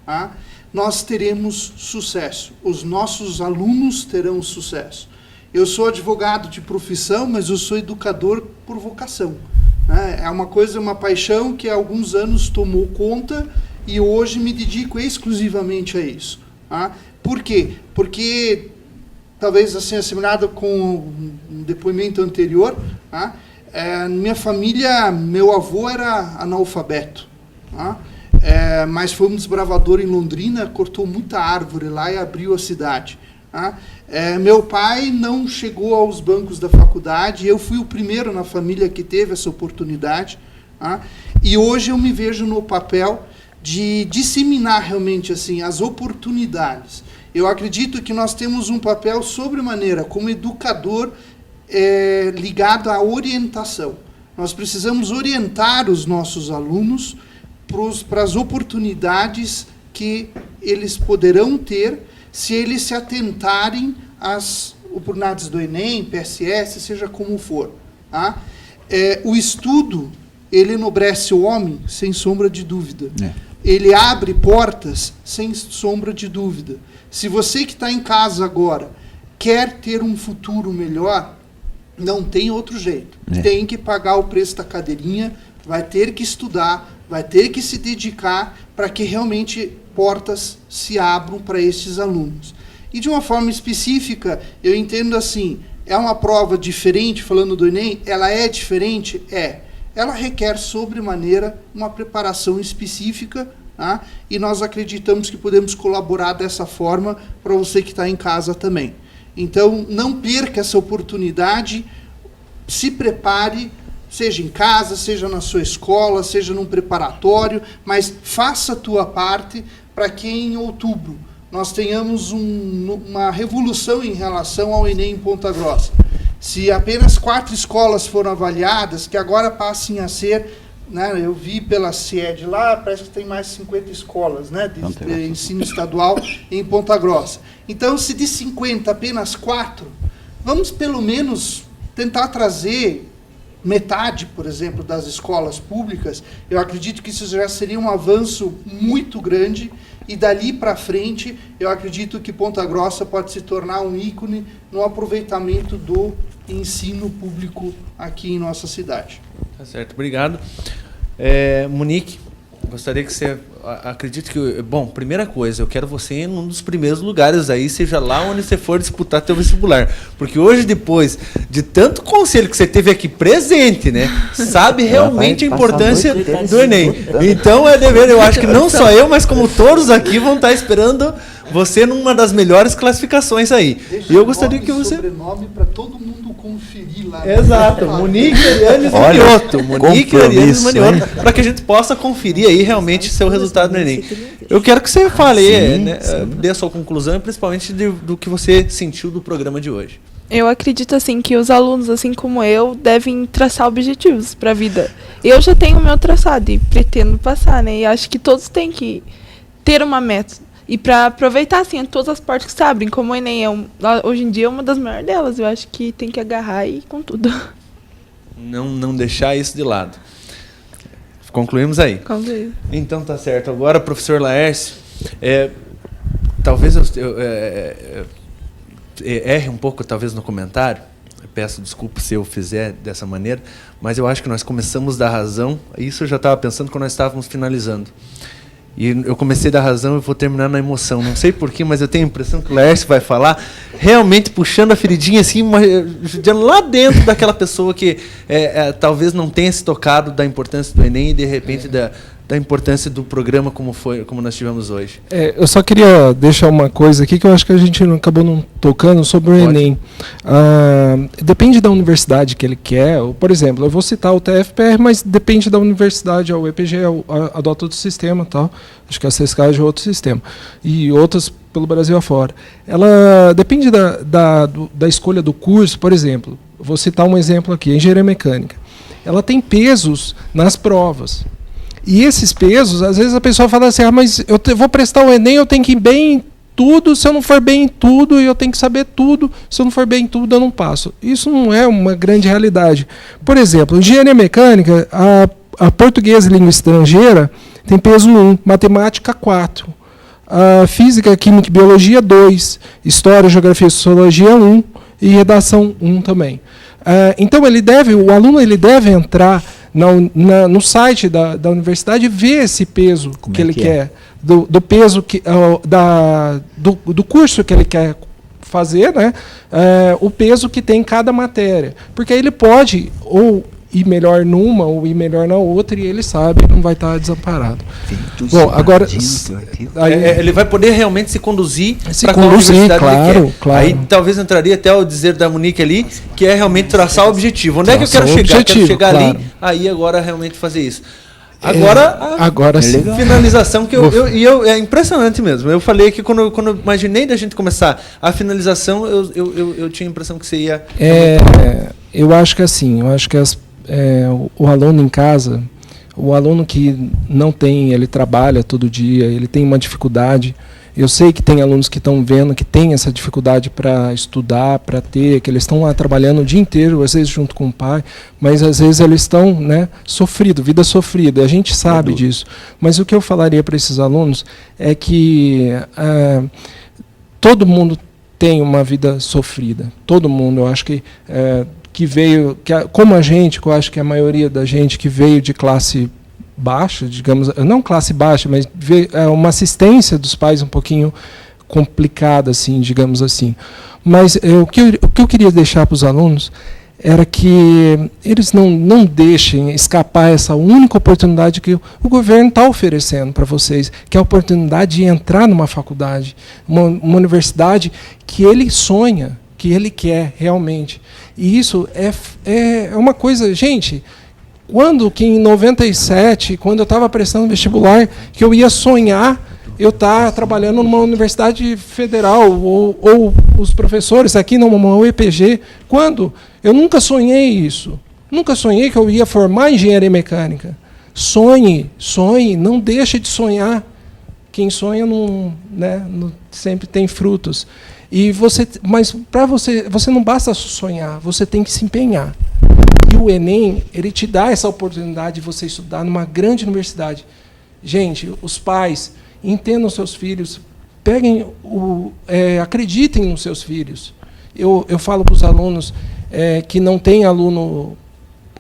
tá? Nós teremos sucesso. Os nossos alunos terão sucesso. Eu sou advogado de profissão, mas eu sou educador por vocação. É uma paixão que há alguns anos tomou conta e hoje me dedico exclusivamente a isso. Tá? Por quê? Porque, talvez assim, assimilado com um depoimento anterior, tá? Minha família, meu avô era analfabeto. Tá? mas foi um desbravador em Londrina, cortou muita árvore lá e abriu a cidade. Tá? Meu pai não chegou aos bancos da faculdade, eu fui o primeiro na família que teve essa oportunidade. Tá? E hoje eu me vejo no papel de disseminar realmente assim, as oportunidades. Eu acredito que nós temos um papel sobremaneira como educador ligado à orientação. Nós precisamos orientar os nossos alunos para as oportunidades que eles poderão ter se eles se atentarem às oportunidades do Enem, PSS, seja como for. Tá? O estudo, ele enobrece o homem, sem sombra de dúvida. Ele abre portas, sem sombra de dúvida. Se você que está em casa agora quer ter um futuro melhor, não tem outro jeito. Tem que pagar o preço da cadeirinha, vai ter que estudar, vai ter que se dedicar para que realmente portas se abram para estes alunos. E de uma forma específica, eu entendo assim, é uma prova diferente, falando do Enem, ela é diferente? Ela requer sobremaneira uma preparação específica, tá? E nós acreditamos que podemos colaborar dessa forma para você que está em casa também. Então, não perca essa oportunidade, se prepare, seja em casa, seja na sua escola, seja num preparatório, mas faça a tua parte para que em outubro nós tenhamos uma revolução em relação ao Enem em Ponta Grossa. Se apenas 4 escolas foram avaliadas, que agora passem a ser, né, eu vi pela SIED lá, parece que tem mais 50 escolas, né, de ensino estadual em Ponta Grossa. Então, se de 50 apenas 4, vamos pelo menos tentar trazer metade, por exemplo, das escolas públicas. Eu acredito que isso já seria um avanço muito grande e dali para frente eu acredito que Ponta Grossa pode se tornar um ícone no aproveitamento do ensino público aqui em nossa cidade. Tá certo, obrigado. Monique, gostaria que você... Acredito que... Bom, primeira coisa, eu quero você em um dos primeiros lugares aí, seja lá onde você for disputar teu vestibular. Porque hoje, depois de tanto conselho que você teve aqui presente, né? Sabe realmente a importância do Enem. Então é dever, eu acho que não só eu, mas como todos aqui vão estar esperando você numa das melhores classificações aí. E eu gostaria que você... sobrenome para todo mundo conferir lá. Exato, Monique Arianes Manioto. Monique Arianes Manioto, para que a gente possa conferir aí realmente seu resultado no Enem. Eu quero que você fale, dê a sua conclusão e principalmente do que você sentiu do programa de hoje. Eu acredito assim que os alunos, assim como eu, devem traçar objetivos para a vida. Eu já tenho o meu traçado e pretendo passar, né? E acho que todos têm que ter uma meta. E para aproveitar, assim, todas as portas que se abrem, como o Enem hoje em dia é uma das maiores delas, eu acho que tem que agarrar e ir com tudo. Não deixar isso de lado. Concluímos aí? Concluímos. Então tá certo. Agora, professor Laércio, talvez eu erre um pouco, talvez, no comentário. Eu peço desculpa se eu fizer dessa maneira, mas eu acho que nós começamos da razão. Isso eu já estava pensando quando nós estávamos finalizando. E eu comecei da razão e vou terminar na emoção. Não sei porquê, mas eu tenho a impressão que o Laércio vai falar, realmente puxando a feridinha assim, lá dentro daquela pessoa que talvez não tenha se tocado da importância do Enem e, de repente, da importância do programa como nós tivemos hoje. Eu só queria deixar uma coisa aqui que eu acho que a gente acabou não tocando sobre o Enem. Depende da universidade que ele quer. Por exemplo, eu vou citar o TFPR, mas depende da universidade. O EPG adota outro sistema, tal. Acho que a CESCAD é outro sistema. E outras pelo Brasil afora. Ela depende da escolha do curso. Por exemplo, vou citar um exemplo aqui, engenharia mecânica. Ela tem pesos nas provas. E esses pesos, às vezes a pessoa fala assim, mas eu vou prestar o Enem, eu tenho que ir bem em tudo, se eu não for bem em tudo, eu tenho que saber tudo, se eu não for bem em tudo, eu não passo. Isso não é uma grande realidade. Por exemplo, engenharia mecânica, a português e língua estrangeira tem peso 1, matemática 4, a física, química e biologia 2, história, geografia e sociologia 1 e redação 1 também. Então o aluno deve entrar no site da universidade e ver esse peso que ele quer, do peso do curso que ele quer fazer, né? O peso que tem cada matéria, porque aí ele pode ou ir melhor numa ou ir melhor na outra, e ele sabe, não vai estar desamparado. Bom, agora ele vai poder realmente se conduzir para a universidade claro. Aí talvez entraria até o dizer da Monique ali, que é realmente traçar o objetivo. Onde é que eu quero chegar? Quero chegar ali, aí agora realmente fazer isso. Agora sim. Finalização que é impressionante mesmo. Eu falei que quando eu imaginei da gente começar a finalização, eu tinha a impressão que você ia. Eu acho que assim, o aluno em casa, o aluno que não tem, ele trabalha todo dia, ele tem uma dificuldade. Eu sei que tem alunos que estão vendo que tem essa dificuldade para estudar, para ter, que eles estão lá trabalhando o dia inteiro, às vezes junto com o pai, mas às vezes eles estão, né, sofrido, vida sofrida, a gente sabe disso. Mas o que eu falaria para esses alunos é que todo mundo tem uma vida sofrida, todo mundo, eu acho que veio, como a gente, eu acho que a maioria da gente que veio de classe baixa, digamos, não classe baixa, mas uma assistência dos pais um pouquinho complicada, assim, digamos assim. Mas o que eu queria deixar para os alunos era que eles não deixem escapar essa única oportunidade que o governo está oferecendo para vocês, que é a oportunidade de entrar numa faculdade, uma universidade que ele sonha, que ele quer realmente. E isso é uma coisa, gente. Quando que em 97, quando eu estava prestando vestibular, que eu ia sonhar eu estar trabalhando numa universidade federal, ou os professores aqui numa UEPG, quando? Eu nunca sonhei isso. Nunca sonhei que eu ia formar engenharia mecânica. Sonhe, não deixe de sonhar. Quem sonha não sempre tem frutos. Mas para você não basta sonhar, você tem que se empenhar. E o Enem, ele te dá essa oportunidade de você estudar numa grande universidade. Gente, os pais, entendam seus filhos, acreditem nos seus filhos. Eu falo para os alunos que não tem aluno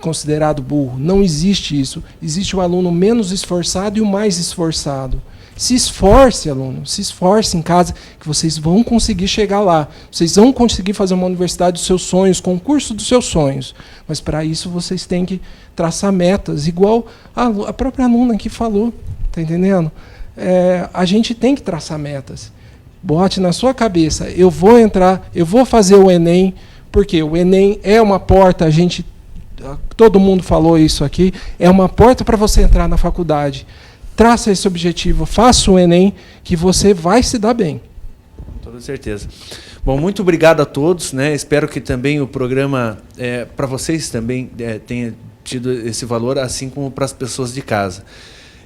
considerado burro. Não existe isso. Existe o aluno menos esforçado e o mais esforçado. Se esforce, aluno, se esforce em casa, que vocês vão conseguir chegar lá. Vocês vão conseguir fazer uma universidade dos seus sonhos, concurso dos seus sonhos. Mas, para isso, vocês têm que traçar metas, igual a própria aluna que falou, está entendendo? A gente tem que traçar metas. Bote na sua cabeça, eu vou entrar, eu vou fazer o Enem, porque o Enem é uma porta, todo mundo falou isso aqui, é uma porta para você entrar na faculdade. Traça esse objetivo, faça o Enem, que você vai se dar bem. Com toda certeza. Bom, muito obrigado a todos, né? Espero que também o programa, para vocês também, tenha tido esse valor, assim como para as pessoas de casa.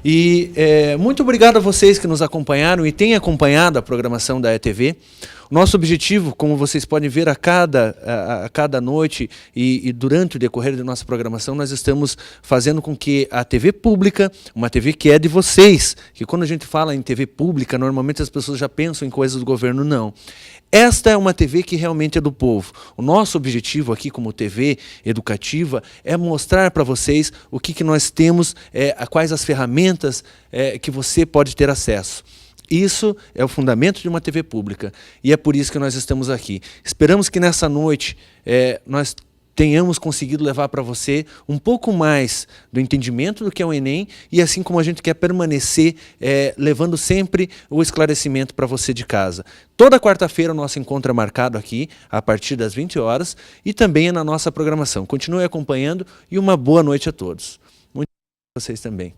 E muito obrigado a vocês que nos acompanharam e têm acompanhado a programação da ETV. O nosso objetivo, como vocês podem ver a cada noite e durante o decorrer da nossa programação, nós estamos fazendo com que a TV pública, uma TV que é de vocês, que quando a gente fala em TV pública, normalmente as pessoas já pensam em coisas do governo, não. Esta é uma TV que realmente é do povo. O nosso objetivo aqui como TV educativa é mostrar para vocês o que nós temos, quais as ferramentas que você pode ter acesso. Isso é o fundamento de uma TV pública e é por isso que nós estamos aqui. Esperamos que nessa noite nós tenhamos conseguido levar para você um pouco mais do entendimento do que é o Enem e assim como a gente quer permanecer levando sempre o esclarecimento para você de casa. Toda quarta-feira o nosso encontro é marcado aqui a partir das 20 horas e também é na nossa programação. Continue acompanhando e uma boa noite a todos. Muito obrigado a vocês também.